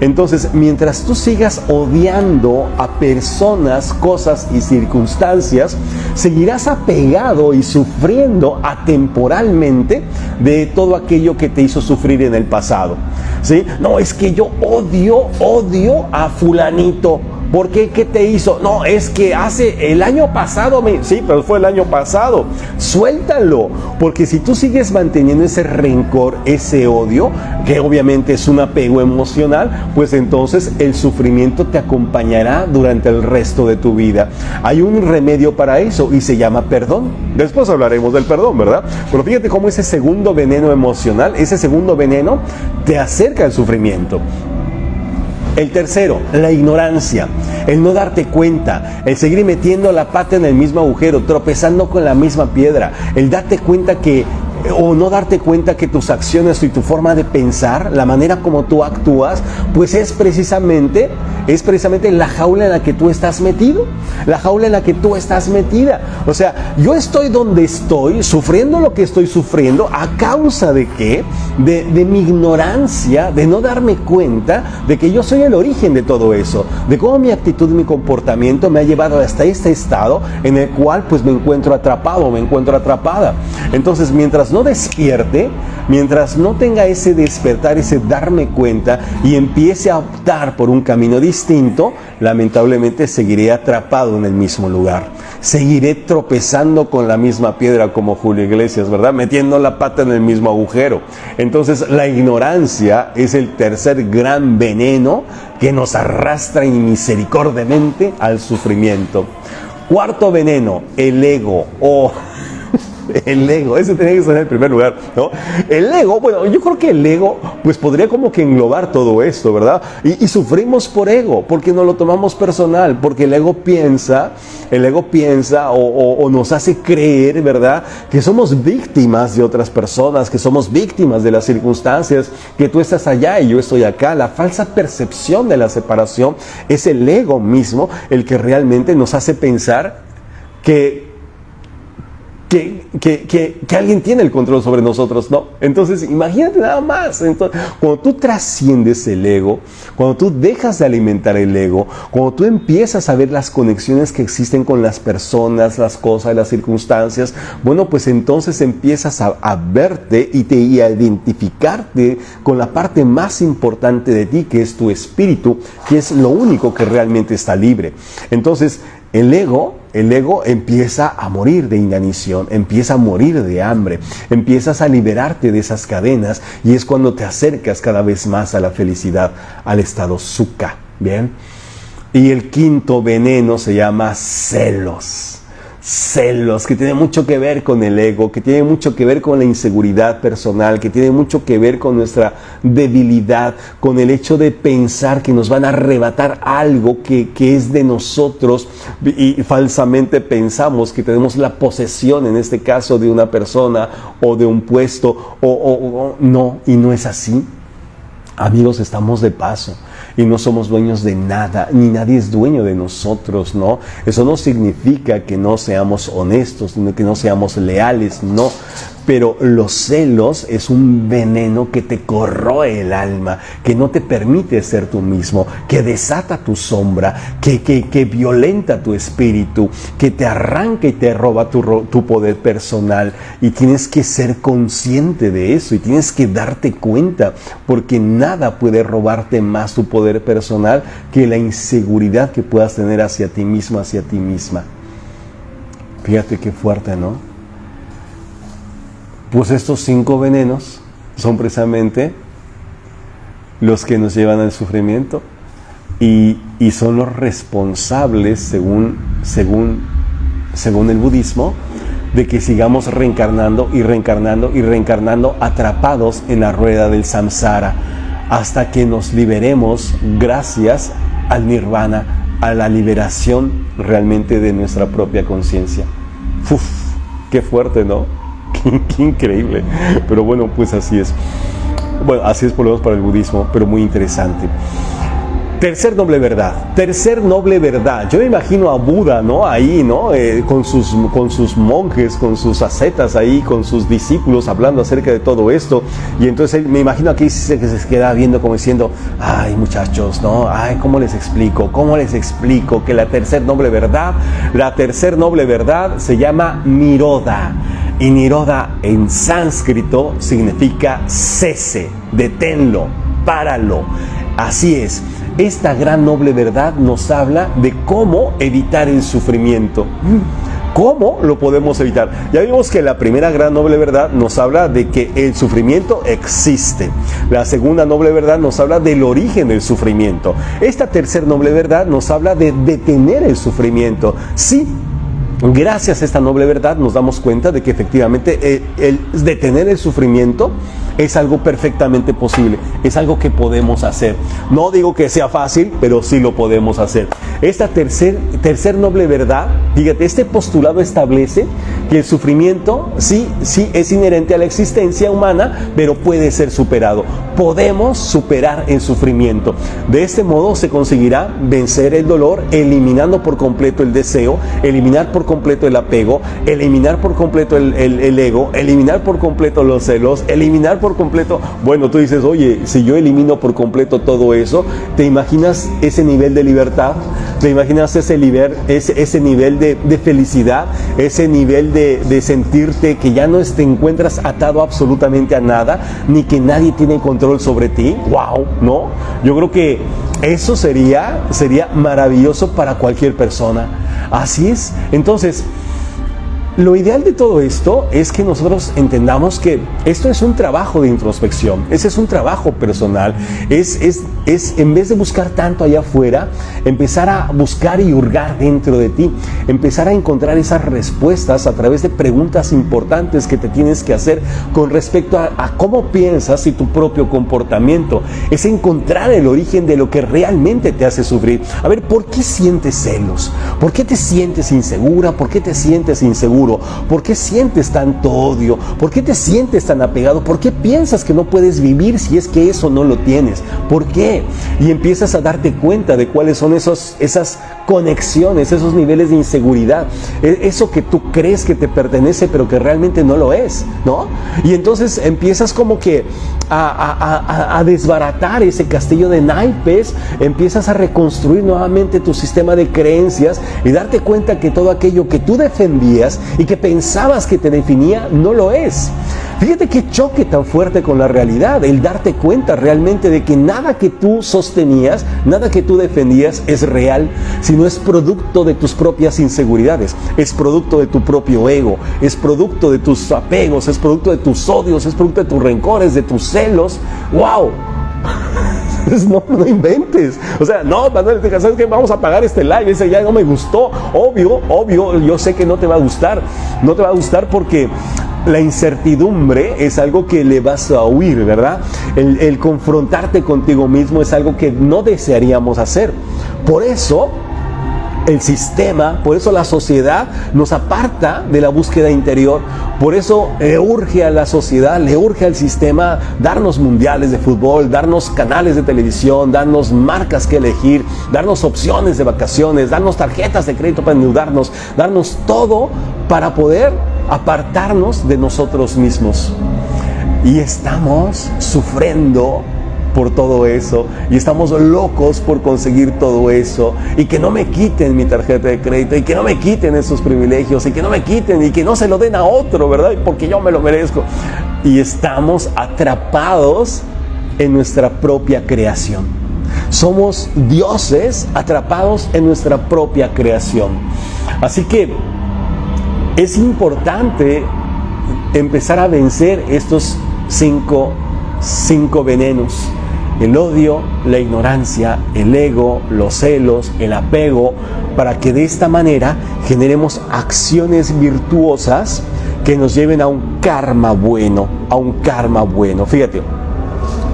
Entonces, mientras tú sigas odiando a personas, cosas y circunstancias, seguirás apegado y sufriendo atemporalmente de todo aquello que te hizo sufrir en el pasado. ¿Sí? No, es que yo odio a fulanito. ¿Por qué? ¿Qué te hizo? No, es que hace el año pasado, sí, pero fue el año pasado. Suéltalo, porque si tú sigues manteniendo ese rencor, ese odio, que obviamente es un apego emocional, pues entonces el sufrimiento te acompañará durante el resto de tu vida. Hay un remedio para eso y se llama perdón. Después hablaremos del perdón, ¿verdad? Pero fíjate cómo ese segundo veneno emocional, ese segundo veneno te acerca al sufrimiento. El tercero, la ignorancia, el no darte cuenta, el seguir metiendo la pata en el mismo agujero, tropezando con la misma piedra, el darte cuenta que o no darte cuenta que tus acciones y tu forma de pensar, la manera como tú actúas, pues es precisamente la jaula en la que tú estás metido, la jaula en la que tú estás metida. O sea, yo estoy donde estoy, sufriendo lo que estoy sufriendo, ¿a causa de qué? De mi ignorancia, de no darme cuenta de que yo soy el origen de todo eso, de cómo mi actitud y mi comportamiento me ha llevado hasta este estado en el cual pues me encuentro atrapado, me encuentro atrapada. Entonces, mientras no despierte, mientras no tenga ese despertar, ese darme cuenta y empiece a optar por un camino distinto, lamentablemente seguiré atrapado en el mismo lugar. Seguiré tropezando con la misma piedra como Julio Iglesias, ¿verdad? Metiendo la pata en el mismo agujero. Entonces, la ignorancia es el tercer gran veneno que nos arrastra inmisericordiamente al sufrimiento. Cuarto veneno, el ego. El ego, ese tenía que estar en el primer lugar, ¿no? El ego, bueno, yo creo que el ego, pues podría como que englobar todo esto, ¿verdad? Y sufrimos por ego, porque nos lo tomamos personal, porque el ego piensa o nos hace creer, ¿verdad? Que somos víctimas de otras personas, que somos víctimas de las circunstancias, que tú estás allá y yo estoy acá. La falsa percepción de la separación es el ego mismo el que realmente nos hace pensar que alguien tiene el control sobre nosotros, ¿no? Entonces, imagínate nada más. Entonces, cuando tú trasciendes el ego, cuando tú dejas de alimentar el ego, cuando tú empiezas a ver las conexiones que existen con las personas, las cosas, las circunstancias, bueno, pues entonces empiezas a verte y a identificarte con la parte más importante de ti, que es tu espíritu, que es lo único que realmente está libre. Entonces, el ego empieza a morir de inanición, empieza a morir de hambre, empiezas a liberarte de esas cadenas y es cuando te acercas cada vez más a la felicidad, al estado sukha, ¿bien? Y el quinto veneno se llama celos. Celos, que tiene mucho que ver con el ego, que tiene mucho que ver con la inseguridad personal, que tiene mucho que ver con nuestra debilidad, con el hecho de pensar que nos van a arrebatar algo que es de nosotros y falsamente pensamos que tenemos la posesión, en este caso, de una persona o de un puesto, no, y no es así. Amigos, estamos de paso y no somos dueños de nada, ni nadie es dueño de nosotros, ¿no? Eso no significa que no seamos honestos, que no seamos leales, no. Pero los celos es un veneno que te corroe el alma, que no te permite ser tú mismo, que desata tu sombra, que violenta tu espíritu, que te arranca y te roba tu poder personal. Y tienes que ser consciente de eso y tienes que darte cuenta, porque nada puede robarte más tu poder personal que la inseguridad que puedas tener hacia ti mismo, hacia ti misma. Fíjate qué fuerte, ¿no? Pues estos 5 venenos son precisamente los que nos llevan al sufrimiento y son los responsables, según el budismo, de que sigamos reencarnando y reencarnando y reencarnando, atrapados en la rueda del samsara, hasta que nos liberemos gracias al nirvana, a la liberación realmente de nuestra propia conciencia. ¡Uf! ¡Qué fuerte!, ¿no? Qué increíble, pero bueno, pues así es. Bueno, así es por lo menos para el budismo, pero muy interesante. Tercer noble verdad. Yo me imagino a Buda, ¿no? Ahí, ¿no? Con sus monjes, con sus ascetas ahí, con sus discípulos hablando acerca de todo esto. Y entonces me imagino aquí que se queda viendo como diciendo, ay muchachos, ¿no? Ay, ¿cómo les explico? Que la tercer noble verdad se llama Nirodha. Y Nirodha en sánscrito significa cese, deténlo, páralo. Así es. Esta gran noble verdad nos habla de cómo evitar el sufrimiento. ¿Cómo lo podemos evitar? Ya vimos que la primera gran noble verdad nos habla de que el sufrimiento existe. La segunda noble verdad nos habla del origen del sufrimiento. Esta tercera noble verdad nos habla de detener el sufrimiento. Sí, gracias a esta noble verdad nos damos cuenta de que efectivamente el detener el sufrimiento es algo perfectamente posible, es algo que podemos hacer. No digo que sea fácil, pero sí lo podemos hacer. Esta tercer noble verdad, fíjate, este postulado establece que el sufrimiento sí es inherente a la existencia humana, pero puede ser superado. Podemos superar el sufrimiento. De este modo se conseguirá vencer el dolor, eliminando por completo el deseo, eliminar por completo el apego, eliminar por completo el ego, eliminar por completo los celos, eliminar por completo... Bueno, tú dices, oye, si yo elimino por completo todo eso, ¿te imaginas ese nivel de libertad? ¿Te imaginas ese nivel de felicidad? Ese nivel de sentirte que ya no te encuentras atado absolutamente a nada, ni que nadie tiene control sobre ti. ¡Wow! ¿No? Yo creo que eso sería maravilloso para cualquier persona. Así es. Entonces, lo ideal de todo esto es que nosotros entendamos que esto es un trabajo de introspección, ese es un trabajo personal, es en vez de buscar tanto allá afuera, empezar a buscar y hurgar dentro de ti, empezar a encontrar esas respuestas a través de preguntas importantes que te tienes que hacer con respecto a cómo piensas y tu propio comportamiento. Es encontrar el origen de lo que realmente te hace sufrir. A ver, ¿por qué sientes celos? ¿Por qué te sientes insegura? ¿Por qué te sientes inseguro? ¿Por qué sientes tanto odio? ¿Por qué te sientes tan apegado? ¿Por qué piensas que no puedes vivir si es que eso no lo tienes? ¿Por qué? Y empiezas a darte cuenta de cuáles son esas conexiones, esos niveles de inseguridad, eso que tú crees que te pertenece pero que realmente no lo es, ¿no? Y entonces empiezas como que a desbaratar ese castillo de naipes, empiezas a reconstruir nuevamente tu sistema de creencias y darte cuenta que todo aquello que tú defendías y que pensabas que te definía, no lo es. Fíjate qué choque tan fuerte con la realidad, el darte cuenta realmente de que nada que tú sostenías, nada que tú defendías es real, sino es producto de tus propias inseguridades, es producto de tu propio ego, es producto de tus apegos, es producto de tus odios, es producto de tus rencores, de tus celos. ¡Wow! No inventes. O sea, no, Manuel, ¿sabes qué? Vamos a pagar este live. Ese ya no me gustó. Obvio, yo sé que no te va a gustar. No te va a gustar porque la incertidumbre es algo que le vas a huir, ¿verdad? El confrontarte contigo mismo es algo que no desearíamos hacer. Por eso el sistema, por eso la sociedad nos aparta de la búsqueda interior, por eso le urge a la sociedad, le urge al sistema darnos mundiales de fútbol, darnos canales de televisión, darnos marcas que elegir, darnos opciones de vacaciones, darnos tarjetas de crédito para endeudarnos, darnos todo para poder apartarnos de nosotros mismos. Y estamos sufriendo por todo eso y estamos locos por conseguir todo eso, y que no me quiten mi tarjeta de crédito, y que no me quiten esos privilegios, y que no me quiten y que no se lo den a otro, ¿verdad? Porque yo me lo merezco. Y estamos atrapados en nuestra propia creación. Somos dioses atrapados en nuestra propia creación. Así que es importante empezar a vencer estos cinco venenos: el odio, la ignorancia, el ego, los celos, el apego, para que de esta manera generemos acciones virtuosas que nos lleven a un karma bueno, Fíjate,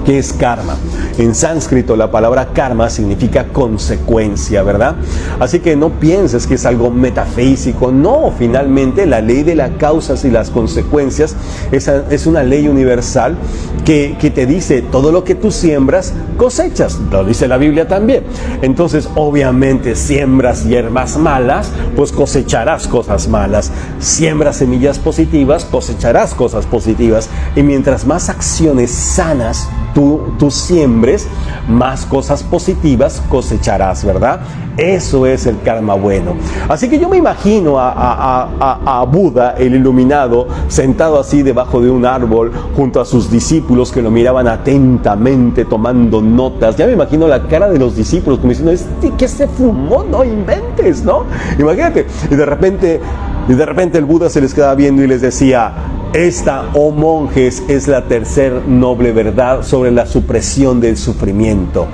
¿qué es karma? En sánscrito la palabra karma significa consecuencia, ¿verdad? Así que no pienses que es algo metafísico. No, finalmente la ley de las causas y las consecuencias es una ley universal que te dice: todo lo que tú siembras, cosechas. Lo dice la Biblia también. Entonces, obviamente, siembras hierbas malas, pues cosecharás cosas malas. Siembras semillas positivas, cosecharás cosas positivas. Y mientras más acciones sanas tú siembres, más cosas positivas cosecharás, ¿verdad? Eso es el karma bueno. Así que yo me imagino a Buda, el iluminado, sentado así debajo de un árbol junto a sus discípulos que lo miraban atentamente tomando notas. Ya me imagino la cara de los discípulos como diciendo: ¿qué se fumó? No inventes, ¿no? Imagínate. Y de repente el Buda se les quedaba viendo y les decía: esta, oh monjes, es la tercer noble verdad sobre la supresión del sufrimiento.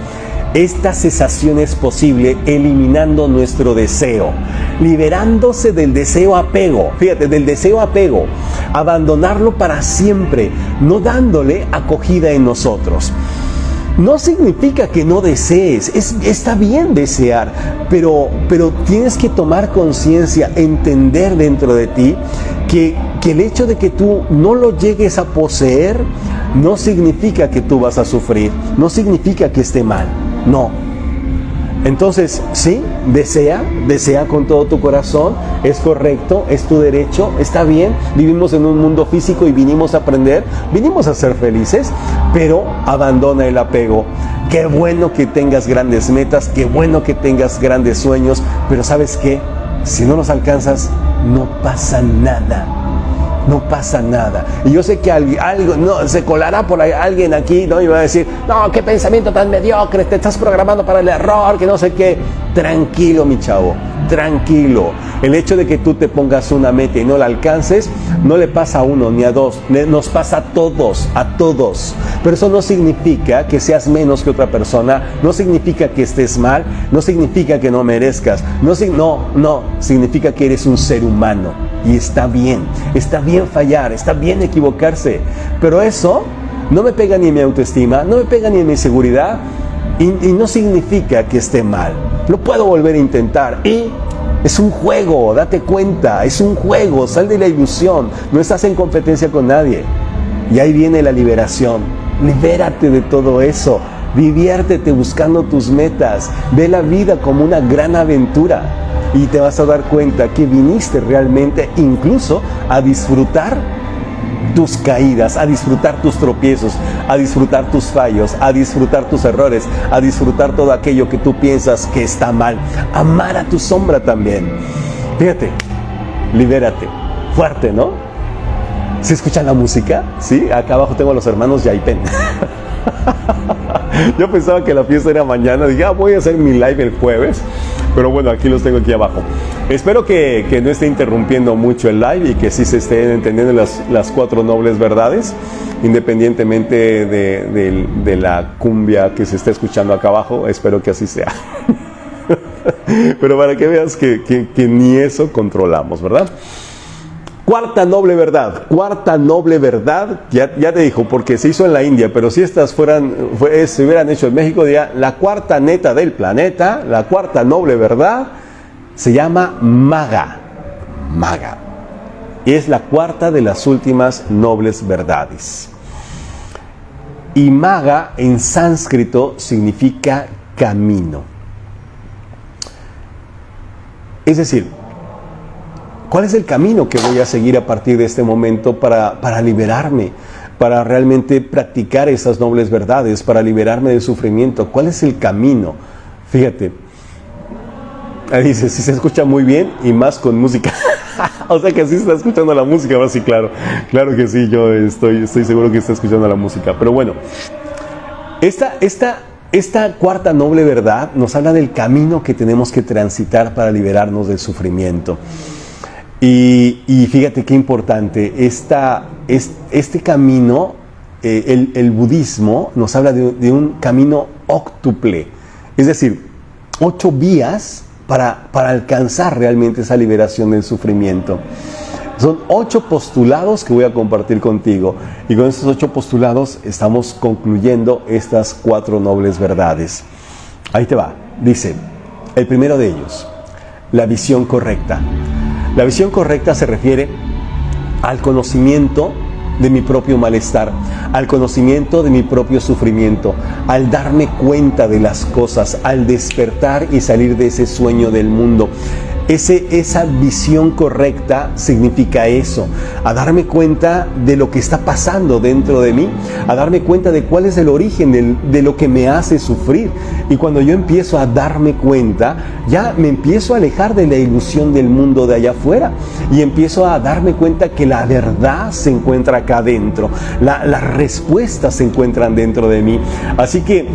Esta cesación es posible eliminando nuestro deseo, liberándose del deseo apego, fíjate, del deseo apego, abandonarlo para siempre, no dándole acogida en nosotros. No significa que no desees, está bien desear, pero tienes que tomar conciencia, entender dentro de ti que el hecho de que tú no lo llegues a poseer no significa que tú vas a sufrir, no significa que esté mal, no. Entonces, sí, desea con todo tu corazón, es correcto, es tu derecho, está bien, vivimos en un mundo físico y vinimos a aprender, vinimos a ser felices, pero abandona el apego. Qué bueno que tengas grandes metas, qué bueno que tengas grandes sueños, pero ¿sabes qué? Si no los alcanzas, no pasa nada. No pasa nada. Y yo sé que algo no, se colará por ahí alguien aquí, ¿no? Y va a decir, no, qué pensamiento tan mediocre, te estás programando para el error, que no sé qué. Tranquilo, mi chavo, tranquilo. El hecho de que tú te pongas una meta y no la alcances, no le pasa a uno ni a dos, nos pasa a todos, Pero eso no significa que seas menos que otra persona, no significa que estés mal, no significa que no merezcas, no, significa que eres un ser humano. Y está bien fallar, está bien equivocarse, pero eso no me pega ni en mi autoestima, no me pega ni en mi seguridad y no significa que esté mal. Lo puedo volver a intentar y es un juego, date cuenta, es un juego, sal de la ilusión, no estás en competencia con nadie. Y ahí viene la liberación, libérate de todo eso, diviértete buscando tus metas, ve la vida como una gran aventura. Y te vas a dar cuenta que viniste realmente incluso a disfrutar tus caídas, a disfrutar tus tropiezos, a disfrutar tus fallos, a disfrutar tus errores, a disfrutar todo aquello que tú piensas que está mal. Amar a tu sombra también. Fíjate, libérate. Fuerte, ¿no? ¿Se escucha la música? Sí, acá abajo tengo a los hermanos Yaipen. Yo pensaba que la fiesta era mañana, dije, voy a hacer mi live el jueves. Pero bueno, aquí los tengo aquí abajo. Espero que no esté interrumpiendo mucho el live y que sí se estén entendiendo las 4 nobles verdades, independientemente de la cumbia que se está escuchando acá abajo. Espero que así sea. Pero para que veas que ni eso controlamos, ¿verdad? Cuarta noble verdad, ya te dijo, porque se hizo en la India, pero si estas se hubieran hecho en México, diría, la cuarta neta del planeta, la cuarta noble verdad, se llama Maga. Y es la cuarta de las últimas nobles verdades. Y Maga en sánscrito significa camino. Es decir, ¿cuál es el camino que voy a seguir a partir de este momento para liberarme, para realmente practicar esas nobles verdades, para liberarme del sufrimiento? ¿Cuál es el camino? Fíjate, ahí dice, sí se escucha muy bien y más con música. O sea que sí está escuchando la música, va, sí, claro que sí, yo estoy seguro que está escuchando la música. Pero bueno, esta cuarta noble verdad nos habla del camino que tenemos que transitar para liberarnos del sufrimiento. Y fíjate qué importante, este camino, el budismo nos habla de un camino óctuple, es decir, 8 vías para alcanzar realmente esa liberación del sufrimiento. Son 8 postulados que voy a compartir contigo, y con estos 8 postulados estamos concluyendo estas 4 nobles verdades. Ahí te va, dice, el primero de ellos, la visión correcta. La visión correcta se refiere al conocimiento de mi propio malestar, al conocimiento de mi propio sufrimiento, al darme cuenta de las cosas, al despertar y salir de ese sueño del mundo. Esa visión correcta significa eso, a darme cuenta de lo que está pasando dentro de mí, a darme cuenta de cuál es el origen de lo que me hace sufrir. Y cuando yo empiezo a darme cuenta, ya me empiezo a alejar de la ilusión del mundo de allá afuera y empiezo a darme cuenta que la verdad se encuentra acá adentro, las respuestas se encuentran dentro de mí. Así que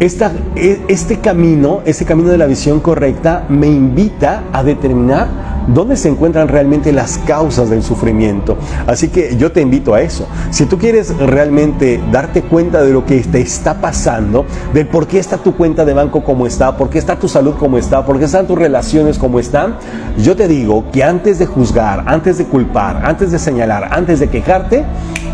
ese camino de la visión correcta me invita a determinar dónde se encuentran realmente las causas del sufrimiento. Así que yo te invito a eso. Si tú quieres realmente darte cuenta de lo que te está pasando, del por qué está tu cuenta de banco como está, por qué está tu salud como está, por qué están tus relaciones como están, yo te digo que antes de juzgar, antes de culpar, antes de señalar, antes de quejarte,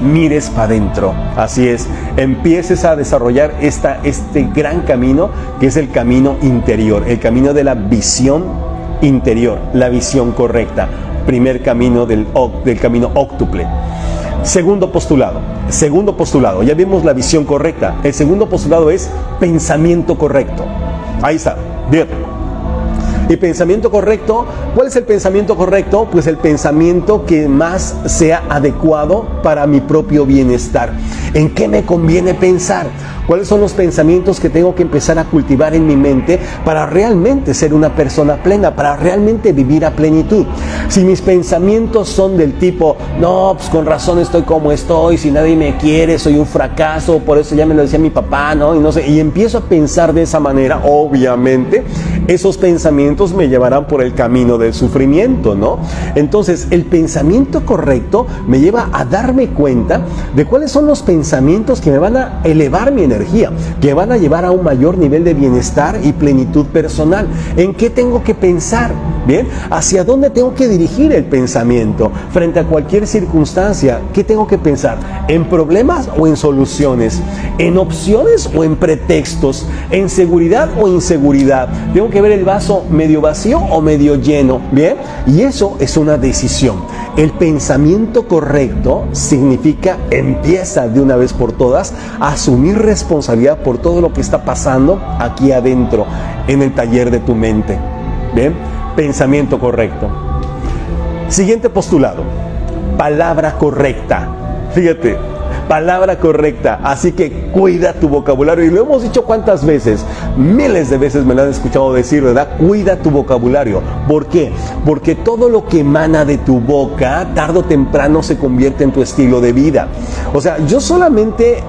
mires para adentro. Así es, empieces a desarrollar este gran camino que es el camino interior, el camino de la visión interior, la visión correcta. Primer camino del camino óctuple. Segundo postulado, ya vimos la visión correcta. El segundo postulado es pensamiento correcto. Ahí está, bien. Y pensamiento correcto, ¿cuál es el pensamiento correcto? Pues el pensamiento que más sea adecuado para mi propio bienestar. ¿En qué me conviene pensar? ¿Cuáles son los pensamientos que tengo que empezar a cultivar en mi mente para realmente ser una persona plena, para realmente vivir a plenitud? Si mis pensamientos son del tipo, no, pues con razón estoy como estoy, si nadie me quiere, soy un fracaso, por eso ya me lo decía mi papá, ¿no? Y no sé, y empiezo a pensar de esa manera, obviamente, esos pensamientos me llevarán por el camino del sufrimiento, ¿no? Entonces, el pensamiento correcto me lleva a darme cuenta de cuáles son los pensamientos que me van a elevar mi energía, que van a llevar a un mayor nivel de bienestar y plenitud personal. ¿En qué tengo que pensar? ¿Bien? ¿Hacia dónde tengo que dirigir el pensamiento? Frente a cualquier circunstancia, ¿qué tengo que pensar? ¿En problemas o en soluciones? ¿En opciones o en pretextos? ¿En seguridad o inseguridad? Tengo que ver el vaso medio vacío o medio lleno, ¿bien? Y eso es una decisión. El pensamiento correcto significa empieza de una vez por todas a asumir responsabilidad por todo lo que está pasando aquí adentro, en el taller de tu mente, ¿bien? Pensamiento correcto. Siguiente postulado, palabra correcta. Fíjate, palabra correcta. Así que cuida tu vocabulario. Y lo hemos dicho cuántas veces, miles de veces me lo han escuchado decir, ¿verdad? Cuida tu vocabulario. ¿Por qué? Porque todo lo que emana de tu boca, tarde o temprano se convierte en tu estilo de vida. O sea, yo solamente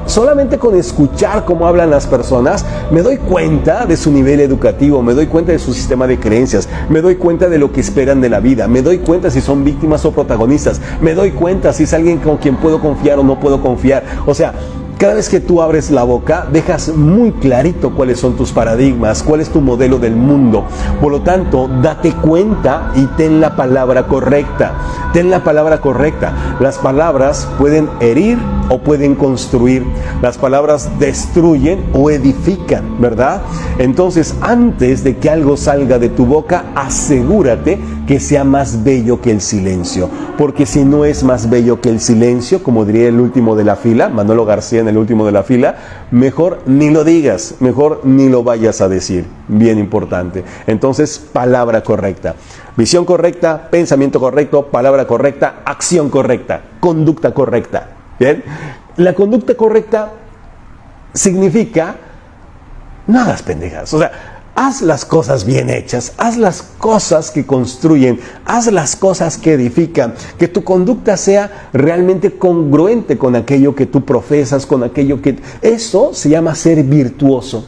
con escuchar cómo hablan las personas, me doy cuenta de su nivel educativo, me doy cuenta de su sistema de creencias, me doy cuenta de lo que esperan de la vida, me doy cuenta si son víctimas o protagonistas, me doy cuenta si es alguien con quien puedo confiar o no puedo confiar. O sea, cada vez que tú abres la boca, dejas muy clarito cuáles son tus paradigmas, cuál es tu modelo del mundo. Por lo tanto, date cuenta y ten la palabra correcta. Ten la palabra correcta. Las palabras pueden herir o pueden construir. Las palabras destruyen o edifican, ¿verdad? Entonces, antes de que algo salga de tu boca, asegúrate que sea más bello que el silencio. Porque si no es más bello que el silencio, como diría el último de la fila, Manolo García en el último de la fila, mejor ni lo digas, mejor ni lo vayas a decir. Bien importante. Entonces, palabra correcta. Visión correcta, pensamiento correcto, palabra correcta, acción correcta, conducta correcta. ¿Bien? La conducta correcta significa no hagas pendejas. O sea, haz las cosas bien hechas, haz las cosas que construyen, haz las cosas que edifican, que tu conducta sea realmente congruente con aquello que tú profesas, con aquello que... Eso se llama ser virtuoso.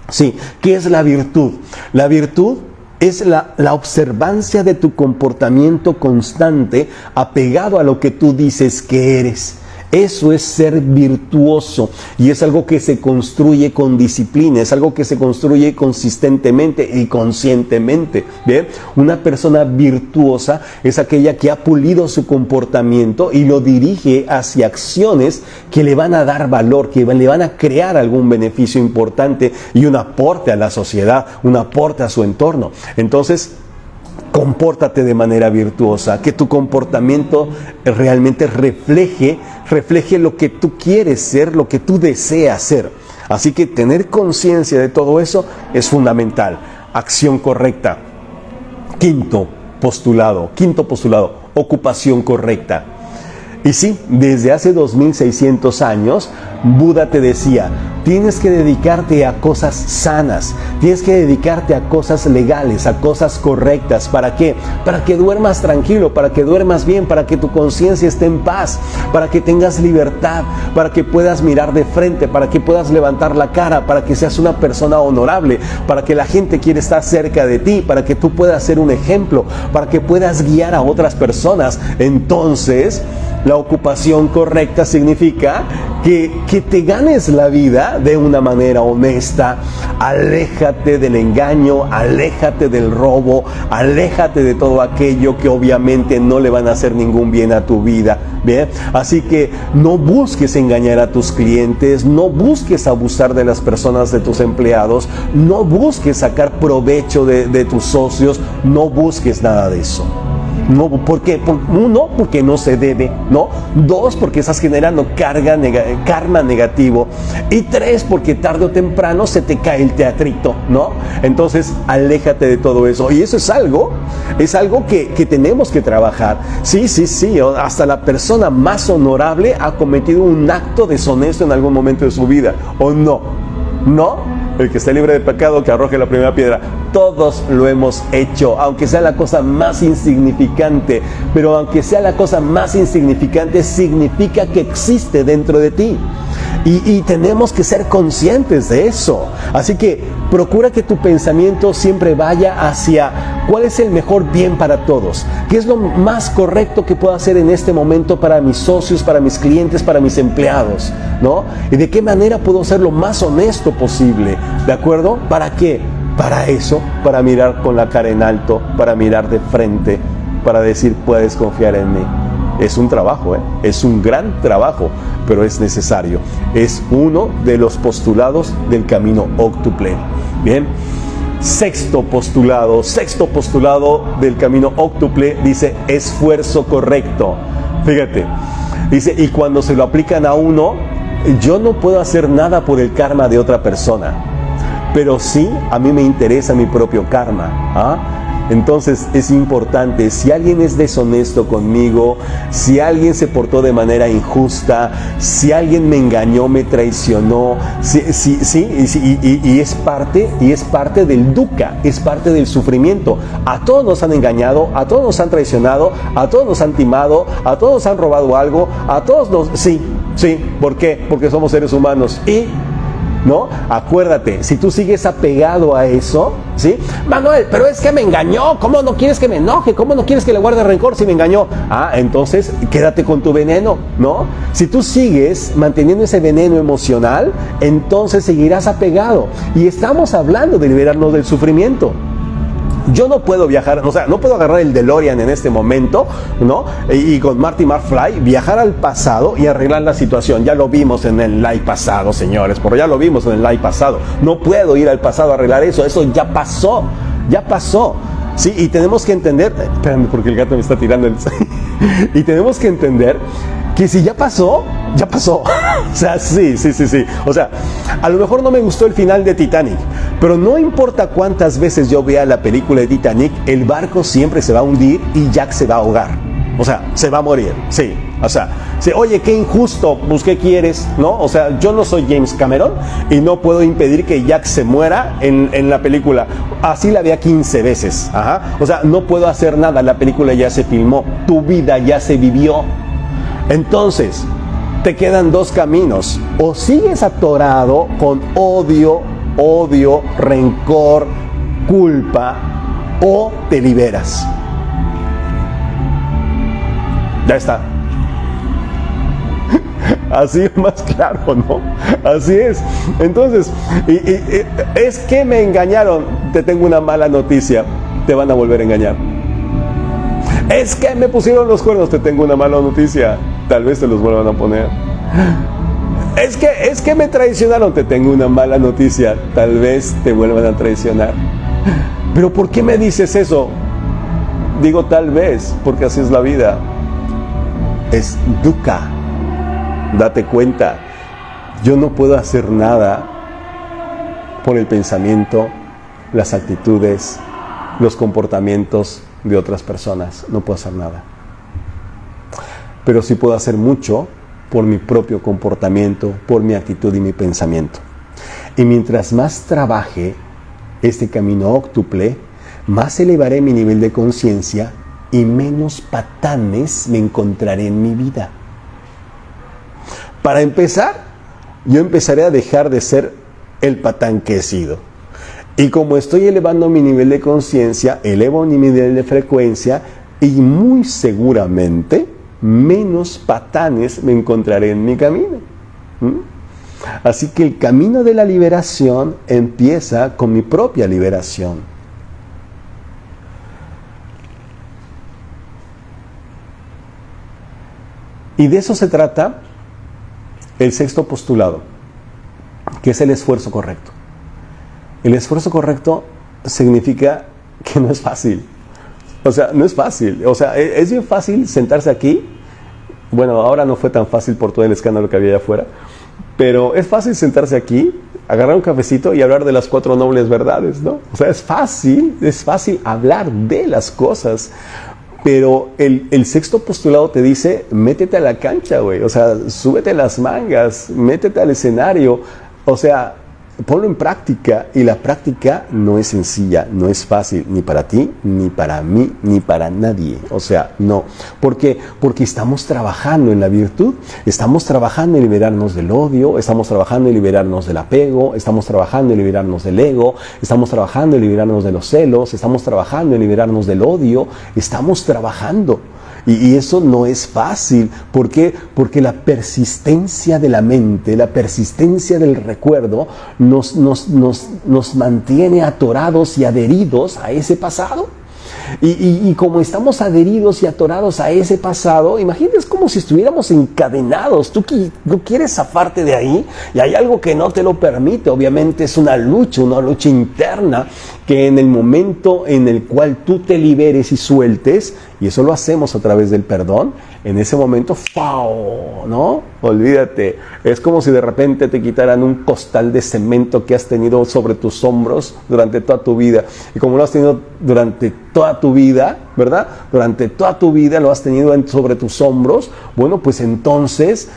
Sí, ¿qué es la virtud? La virtud es la observancia de tu comportamiento constante apegado a lo que tú dices que eres. Eso es ser virtuoso y es algo que se construye con disciplina, es algo que se construye consistentemente y conscientemente. ¿Bien? Una persona virtuosa es aquella que ha pulido su comportamiento y lo dirige hacia acciones que le van a dar valor, que le van a crear algún beneficio importante y un aporte a la sociedad, un aporte a su entorno. Entonces, compórtate de manera virtuosa, que tu comportamiento realmente refleje lo que tú quieres ser, lo que tú deseas ser. Así que tener conciencia de todo eso es fundamental. Acción correcta. Quinto postulado, ocupación correcta. Y sí, desde hace 2600 años, Buda te decía, tienes que dedicarte a cosas sanas, tienes que dedicarte a cosas legales, a cosas correctas. ¿Para qué? Para que duermas tranquilo, para que duermas bien, para que tu conciencia esté en paz, para que tengas libertad, para que puedas mirar de frente, para que puedas levantar la cara, para que seas una persona honorable, para que la gente quiera estar cerca de ti, para que tú puedas ser un ejemplo, para que puedas guiar a otras personas. Entonces, la ocupación correcta significa que te ganes la vida de una manera honesta. Aléjate del engaño, aléjate del robo, aléjate de todo aquello que obviamente no le van a hacer ningún bien a tu vida. Bien, así que no busques engañar a tus clientes, no busques abusar de las personas, de tus empleados, no busques sacar provecho de tus socios, no busques nada de eso. No, ¿por qué? Uno, porque no se debe, ¿no? Dos, porque estás generando karma negativo. Y tres, porque tarde o temprano se te cae el teatrito, ¿no? Entonces, aléjate de todo eso. Y eso es algo que tenemos que trabajar. Sí, hasta la persona más honorable ha cometido un acto deshonesto en algún momento de su vida, ¿o no? ¿No? El que esté libre de pecado, que arroje la primera piedra. Todos lo hemos hecho, aunque sea la cosa más insignificante. Pero aunque sea la cosa más insignificante, significa que existe dentro de ti. Y tenemos que ser conscientes de eso. Así que procura que tu pensamiento siempre vaya hacia cuál es el mejor bien para todos. ¿Qué es lo más correcto que puedo hacer en este momento para mis socios, para mis clientes, para mis empleados? ¿No? ¿Y de qué manera puedo ser lo más honesto posible? ¿De acuerdo? ¿Para qué? Para eso, para mirar con la cara en alto, para mirar de frente, para decir, puedes confiar en mí. Es un trabajo, es un gran trabajo, pero es necesario. Es uno de los postulados del camino óctuple. Bien, sexto postulado del camino óctuple dice esfuerzo correcto. Fíjate, dice, y cuando se lo aplican a uno, yo no puedo hacer nada por el karma de otra persona, pero sí a mí me interesa mi propio karma. ¿Ah? Entonces es importante, si alguien es deshonesto conmigo, si alguien se portó de manera injusta, si alguien me engañó, me traicionó, y es parte del dukkha, es parte del sufrimiento. A todos nos han engañado, a todos nos han traicionado, a todos nos han timado, a todos nos han robado algo, a todos nos... Sí, ¿por qué? Porque somos seres humanos ¿no? Acuérdate, si tú sigues apegado a eso, ¿sí? Manuel, pero es que me engañó, ¿cómo no quieres que me enoje? ¿Cómo no quieres que le guarde rencor si me engañó? Entonces, quédate con tu veneno, ¿no? Si tú sigues manteniendo ese veneno emocional, entonces seguirás apegado. Y estamos hablando de liberarnos del sufrimiento. Yo no puedo viajar, no puedo agarrar el DeLorean en este momento, ¿no? Y con Marty McFly viajar al pasado y arreglar la situación. Ya lo vimos en el live pasado, señores, pero ya lo vimos en el live pasado. No puedo ir al pasado a arreglar eso ya pasó, ¿sí? Y tenemos que entender, espérame porque el gato me está tirando y tenemos que entender que si ya pasó. O sea, sí. O sea, a lo mejor no me gustó el final de Titanic, pero no importa cuántas veces yo vea la película de Titanic, el barco siempre se va a hundir y Jack se va a ahogar. O sea, se va a morir, sí. O sea, oye, qué injusto, pues ¿qué quieres? ¿No? O sea, yo no soy James Cameron y no puedo impedir que Jack se muera en la película. Así la vea 15 veces. O sea, no puedo hacer nada, la película ya se filmó, tu vida ya se vivió. Entonces, te quedan dos caminos. O sigues atorado con odio, rencor, culpa, o te liberas. Ya está. Así es más claro, ¿no? Así es. Entonces, es que me engañaron. Te tengo una mala noticia. Te van a volver a engañar. Es que me pusieron los cuernos. Te tengo una mala noticia. Tal vez te los vuelvan a poner. Es que me traicionaron. Te tengo una mala noticia. Tal vez te vuelvan a traicionar. Pero ¿por qué me dices eso? Digo tal vez, porque así es la vida. Es dukkha. Date cuenta. Yo no puedo hacer nada por el pensamiento, las actitudes, los comportamientos de otras personas. No puedo hacer nada. Pero sí puedo hacer mucho por mi propio comportamiento, por mi actitud y mi pensamiento. Y mientras más trabaje este camino óctuple, más elevaré mi nivel de conciencia y menos patanes me encontraré en mi vida. Para empezar, yo empezaré a dejar de ser el patán que he sido. Y como estoy elevando mi nivel de conciencia, elevo mi nivel de frecuencia y muy seguramente menos patanes me encontraré en mi camino. Así que el camino de la liberación empieza con mi propia liberación. Y de eso se trata el sexto postulado, que es el esfuerzo correcto. El esfuerzo correcto significa que no es fácil. O sea, no es fácil. O sea, es bien fácil sentarse aquí. Bueno, ahora no fue tan fácil por todo el escándalo que había allá afuera. Pero es fácil sentarse aquí, agarrar un cafecito y hablar de las 4 nobles verdades, ¿no? O sea, es fácil hablar de las cosas. Pero el sexto postulado te dice, métete a la cancha, güey. O sea, súbete las mangas, métete al escenario. O sea, ponlo en práctica. Y la práctica no es sencilla, no es fácil, ni para ti, ni para mí, ni para nadie. O sea, no. ¿Por qué? Porque estamos trabajando en la virtud, estamos trabajando en liberarnos del odio, estamos trabajando en liberarnos del apego, estamos trabajando en liberarnos del ego, estamos trabajando en liberarnos de los celos, estamos trabajando en liberarnos del odio, estamos trabajando. Y eso no es fácil. ¿Por qué? Porque la persistencia de la mente, la persistencia del recuerdo nos mantiene atorados y adheridos a ese pasado. Y como estamos adheridos y atorados a ese pasado, imagínate, es como si estuviéramos encadenados. Tú quieres zafarte de ahí y hay algo que no te lo permite. Obviamente es una lucha interna que en el momento en el cual tú te liberes y sueltes, y eso lo hacemos a través del perdón, en ese momento, ¡fau! ¿No? Olvídate. Es como si de repente te quitaran un costal de cemento que has tenido sobre tus hombros durante toda tu vida. Y como lo has tenido durante toda tu vida, ¿verdad? Durante toda tu vida lo has tenido sobre tus hombros. Bueno, pues entonces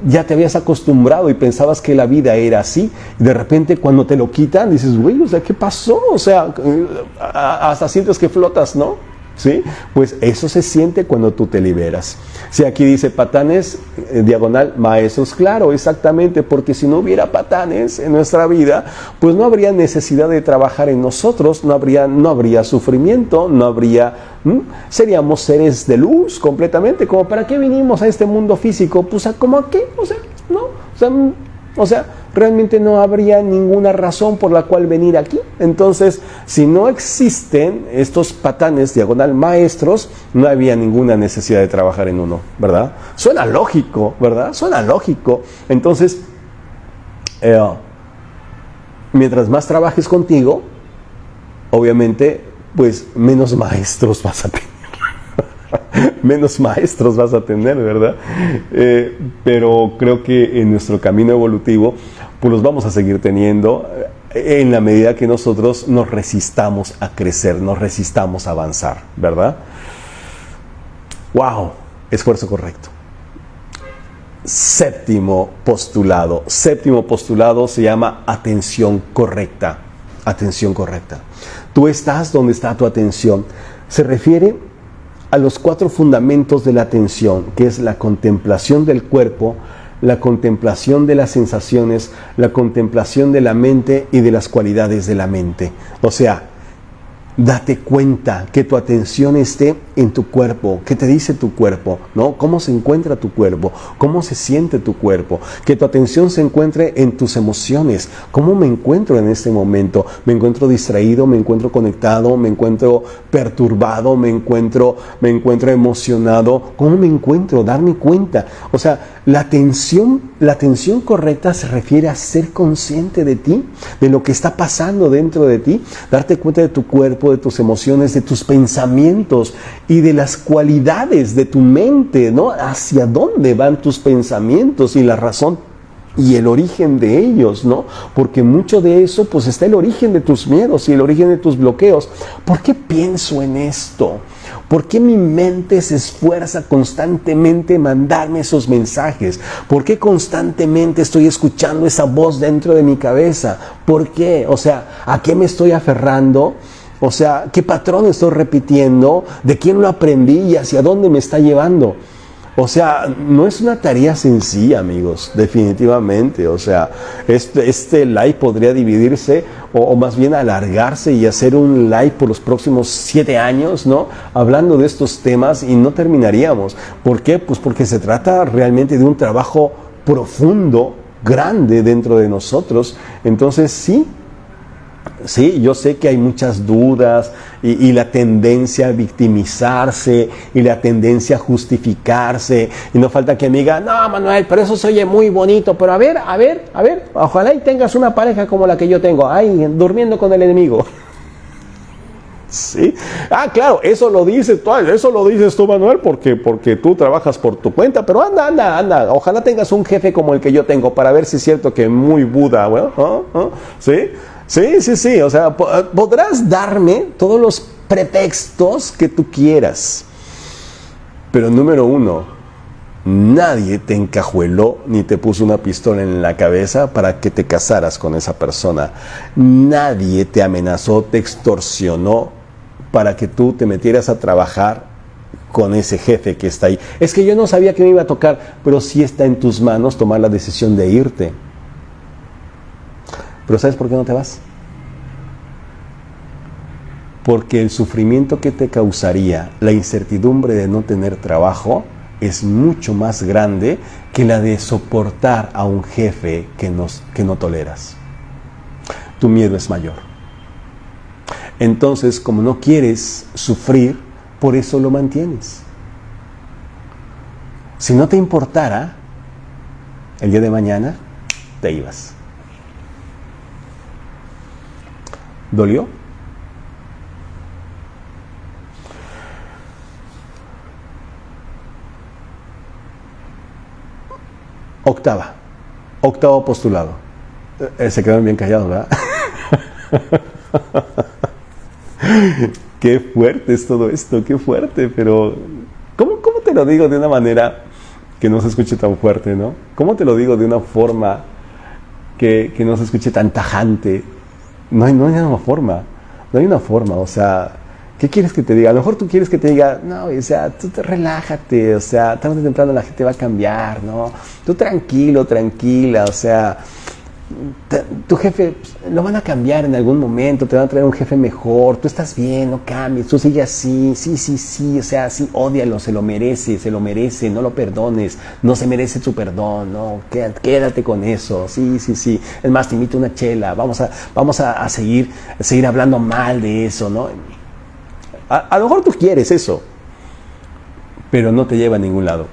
ya te habías acostumbrado y pensabas que la vida era así. Y de repente cuando te lo quitan, dices, güey, o sea, ¿qué pasó? O sea, hasta sientes que flotas, ¿no? ¿Sí? Pues eso se siente cuando tú te liberas. Si aquí dice patanes, diagonal, maestros, claro, exactamente, porque si no hubiera patanes en nuestra vida, pues no habría necesidad de trabajar en nosotros, no habría sufrimiento, no habría, seríamos seres de luz completamente. Como para qué vinimos a este mundo físico, pues ¿cómo a qué? O sea, ¿no? O sea, realmente no habría ninguna razón por la cual venir aquí. Entonces, si no existen estos patanes diagonal maestros, no había ninguna necesidad de trabajar en uno, ¿verdad? Suena lógico, ¿verdad? Suena lógico. Entonces, mientras más trabajes contigo, obviamente, pues menos maestros vas a tener. Menos maestros vas a tener, ¿verdad? Pero creo que en nuestro camino evolutivo, pues los vamos a seguir teniendo en la medida que nosotros nos resistamos a crecer, nos resistamos a avanzar, ¿verdad? ¡Wow! Esfuerzo correcto. Séptimo postulado se llama atención correcta. Atención correcta. Tú estás donde está tu atención. Se refiere a los 4 fundamentos de la atención, que es la contemplación del cuerpo, la contemplación de las sensaciones, la contemplación de la mente y de las cualidades de la mente. O sea, date cuenta que tu atención esté en tu cuerpo. ¿Qué te dice tu cuerpo? ¿No? ¿Cómo se encuentra tu cuerpo? ¿Cómo se siente tu cuerpo? Que tu atención se encuentre en tus emociones. ¿Cómo me encuentro en este momento? ¿Me encuentro distraído? ¿Me encuentro conectado? ¿Me encuentro perturbado? ¿Me encuentro emocionado? ¿Cómo me encuentro? Darme cuenta. O sea, la atención correcta se refiere a ser consciente de ti, de lo que está pasando dentro de ti, darte cuenta de tu cuerpo, de tus emociones, de tus pensamientos y de las cualidades de tu mente, ¿no? Hacia dónde van tus pensamientos y la razón y el origen de ellos, ¿no? Porque mucho de eso, pues está el origen de tus miedos y el origen de tus bloqueos. ¿Por qué pienso en esto? ¿Por qué mi mente se esfuerza constantemente en mandarme esos mensajes? ¿Por qué constantemente estoy escuchando esa voz dentro de mi cabeza? ¿Por qué? O sea, ¿a qué me estoy aferrando? O sea, ¿qué patrón estoy repitiendo? ¿De quién lo aprendí y hacia dónde me está llevando? O sea, no es una tarea sencilla, amigos, definitivamente. O sea, este live podría dividirse o más bien alargarse y hacer un live por los próximos 7 años, ¿no? Hablando de estos temas y no terminaríamos. ¿Por qué? Pues porque se trata realmente de un trabajo profundo, grande dentro de nosotros. Entonces, sí, yo sé que hay muchas dudas y la tendencia a victimizarse y la tendencia a justificarse y no falta que me diga, no Manuel, pero eso se oye muy bonito, pero a ver, ojalá y tengas una pareja como la que yo tengo, ahí durmiendo con el enemigo. Sí, claro, eso lo dices tú Manuel porque tú trabajas por tu cuenta, pero anda, ojalá tengas un jefe como el que yo tengo para ver si es cierto que muy Buda, bueno, ¿sí? Sí, o sea, podrás darme todos los pretextos que tú quieras, pero número 1, nadie te encajueló ni te puso una pistola en la cabeza para que te casaras con esa persona, nadie te amenazó, te extorsionó para que tú te metieras a trabajar con ese jefe que está ahí. Es que yo no sabía que me iba a tocar, pero sí está en tus manos tomar la decisión de irte. Pero ¿sabes por qué no te vas? Porque el sufrimiento que te causaría la incertidumbre de no tener trabajo es mucho más grande que la de soportar a un jefe que no toleras. Tu miedo es mayor. Entonces, como no quieres sufrir, por eso lo mantienes. Si no te importara, el día de mañana te ibas. ¿Dolió? Octavo postulado. Se quedaron bien callados, ¿verdad? Qué fuerte es todo esto, qué fuerte, pero ¿cómo te lo digo de una manera que no se escuche tan fuerte, ¿no? ¿Cómo te lo digo de una forma que no se escuche tan tajante? No hay una forma, o sea, ¿qué quieres que te diga? A lo mejor tú quieres que te diga, no, o sea, tú relájate, o sea, tarde o temprano la gente va a cambiar, ¿no? Tú tranquila, o sea, tu jefe lo van a cambiar en algún momento, te van a traer un jefe mejor, tú estás bien, no cambies, tú sigue así, sí, o sea, sí, ódialo, se lo merece, no lo perdones, no se merece tu perdón, no, quédate con eso, sí, es más, te invito a una chela, vamos a seguir hablando mal de eso, ¿no? A lo mejor tú quieres eso, pero no te lleva a ningún lado,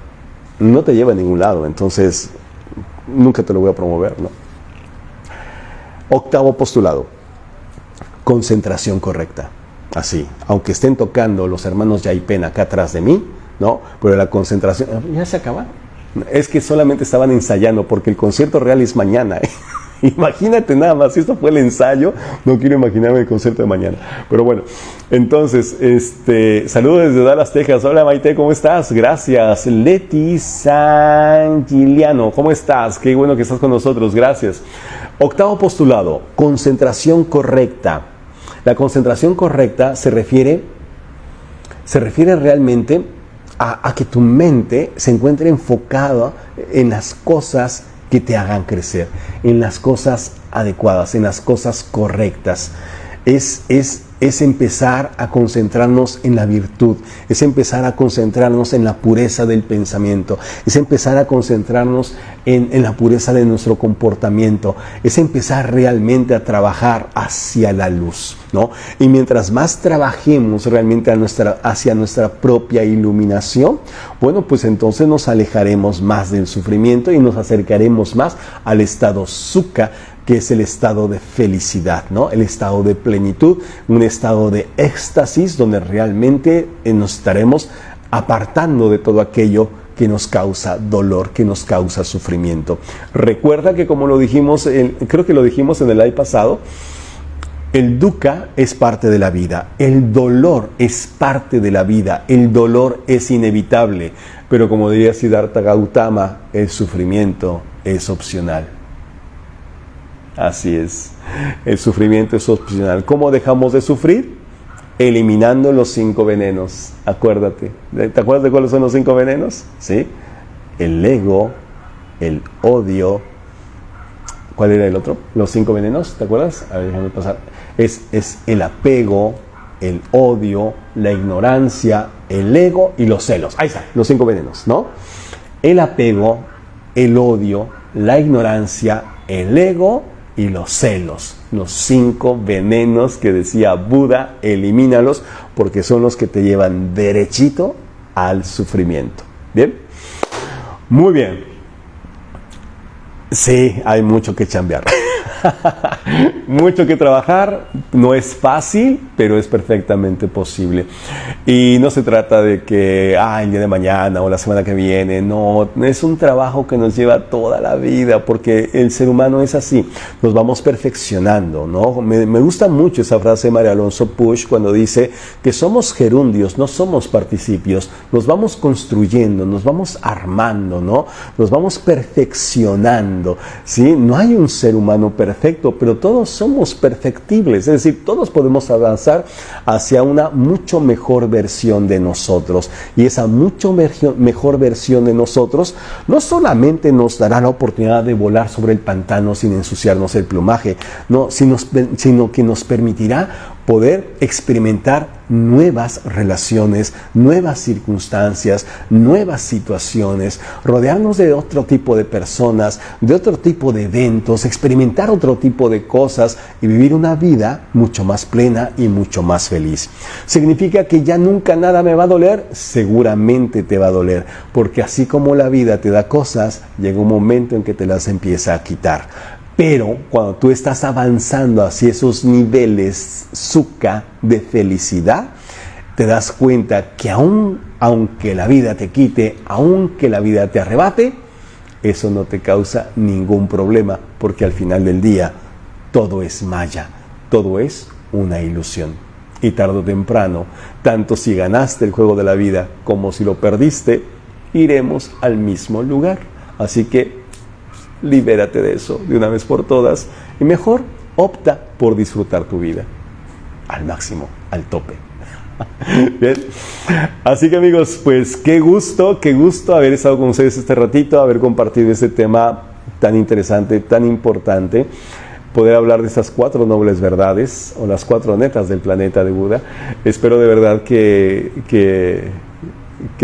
entonces nunca te lo voy a promover, ¿no? Octavo postulado, concentración correcta. Así, aunque estén tocando los hermanos Yaipen acá atrás de mí, ¿no? Pero la concentración, ya se acaba. Es que solamente estaban ensayando porque el concierto real es mañana, ¿eh? Imagínate nada más, si esto fue el ensayo, no quiero imaginarme el concierto de mañana. Pero bueno, entonces, saludos desde Dallas, Texas. Hola Maite, ¿cómo estás? Gracias. Leti San Giliano, ¿cómo estás? Qué bueno que estás con nosotros, gracias. Octavo postulado, concentración correcta. La concentración correcta se refiere realmente a que tu mente se encuentre enfocada en las cosas que te hagan crecer, en las cosas adecuadas, en las cosas correctas. Es empezar a concentrarnos en la virtud, es empezar a concentrarnos en la pureza del pensamiento, es empezar a concentrarnos en la pureza de nuestro comportamiento, es empezar realmente a trabajar hacia la luz, ¿no? Y mientras más trabajemos realmente hacia nuestra propia iluminación, bueno, pues entonces nos alejaremos más del sufrimiento y nos acercaremos más al estado sukha, que es el estado de felicidad, ¿no? El estado de plenitud, un estado de éxtasis donde realmente nos estaremos apartando de todo aquello que nos causa dolor, que nos causa sufrimiento. Recuerda que como lo dijimos, creo que lo dijimos en el live pasado, El dukkha es parte de la vida, el dolor es parte de la vida, el dolor es inevitable, pero como diría Siddhartha Gautama, el sufrimiento es opcional. Así es, el sufrimiento es opcional. ¿Cómo dejamos de sufrir? Eliminando los 5 venenos. Acuérdate, ¿te acuerdas de cuáles son los 5 venenos? ¿Sí? El ego, el odio. ¿Cuál era el otro? Los 5 venenos, ¿te acuerdas? A ver, déjame pasar. Es el apego, el odio, la ignorancia, el ego y los celos. Ahí está, los 5 venenos, ¿no? El apego, el odio, la ignorancia, el ego y los celos. Los 5 venenos que decía Buda, elimínalos porque son los que te llevan derechito al sufrimiento. ¿Bien? Muy bien. Sí, hay mucho que chambear. Mucho que trabajar, no es fácil, pero es perfectamente posible. Y no se trata de que el día de mañana o la semana que viene, no, es un trabajo que nos lleva toda la vida, porque el ser humano es así, nos vamos perfeccionando, ¿no? Me gusta mucho esa frase de María Alonso Puig cuando dice que somos gerundios, no somos participios, nos vamos construyendo, nos vamos armando, ¿no? Nos vamos perfeccionando, ¿sí? No hay un ser humano perfecto, pero todos somos perfectibles, es decir, todos podemos avanzar hacia una mucho mejor versión de nosotros, y esa mucho mejor versión de nosotros no solamente nos dará la oportunidad de volar sobre el pantano sin ensuciarnos el plumaje, no, sino que nos permitirá poder experimentar nuevas relaciones, nuevas circunstancias, nuevas situaciones, rodearnos de otro tipo de personas, de otro tipo de eventos, experimentar otro tipo de cosas y vivir una vida mucho más plena y mucho más feliz. ¿Significa que ya nunca nada me va a doler? Seguramente te va a doler, porque así como la vida te da cosas, llega un momento en que te las empieza a quitar. Pero cuando tú estás avanzando hacia esos niveles sukha de felicidad, te das cuenta que aunque la vida te quite, aunque la vida te arrebate, eso no te causa ningún problema, porque al final del día todo es maya, todo es una ilusión. Y tarde o temprano, tanto si ganaste el juego de la vida como si lo perdiste, iremos al mismo lugar. Así que libérate de eso de una vez por todas y mejor opta por disfrutar tu vida al máximo, al tope. Bien, así que amigos, pues qué gusto haber estado con ustedes este ratito, haber compartido este tema tan interesante, tan importante, poder hablar de estas 4 nobles verdades o las 4 netas del planeta de Buda. Espero de verdad que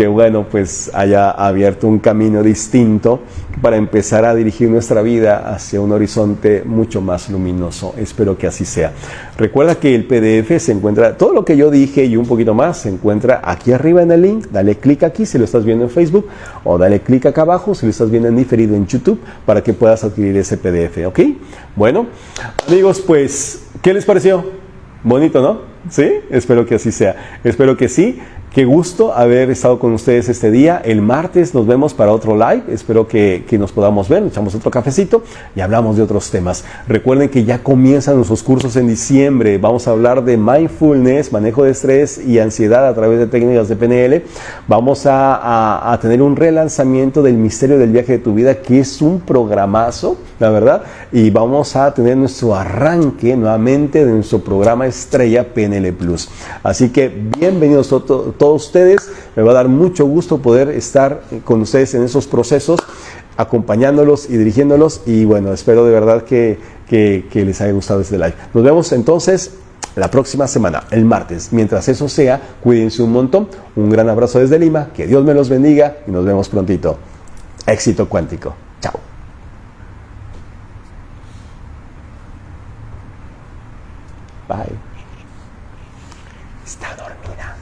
bueno, pues haya abierto un camino distinto para empezar a dirigir nuestra vida hacia un horizonte mucho más luminoso. Espero que así sea. Recuerda que el PDF se encuentra, todo lo que yo dije y un poquito más, se encuentra aquí arriba en el link. Dale clic aquí si lo estás viendo en Facebook, o dale clic acá abajo si lo estás viendo en diferido en YouTube, para que puedas adquirir ese PDF, ¿ok? Bueno, amigos, pues, ¿qué les pareció? Bonito, ¿no? ¿Sí? Espero que así sea. Espero que sí. Qué gusto haber estado con ustedes este día. El martes nos vemos para otro live. Espero que nos podamos ver, nos echamos otro cafecito y hablamos de otros temas. Recuerden que ya comienzan nuestros cursos en diciembre. Vamos a hablar de mindfulness, manejo de estrés y ansiedad a través de técnicas de PNL. Vamos a tener un relanzamiento del misterio del viaje de tu vida, que es un programazo, la verdad. Y vamos a tener nuestro arranque nuevamente de nuestro programa estrella PNL Plus. Así que bienvenidos todos ustedes. Me va a dar mucho gusto poder estar con ustedes en esos procesos, acompañándolos y dirigiéndolos, y bueno, espero de verdad que les haya gustado este live. Nos vemos entonces la próxima semana, el martes. Mientras eso sea, cuídense un montón. Un gran abrazo desde Lima, que Dios me los bendiga y nos vemos prontito. Éxito cuántico. Chao. Bye. Está dormida.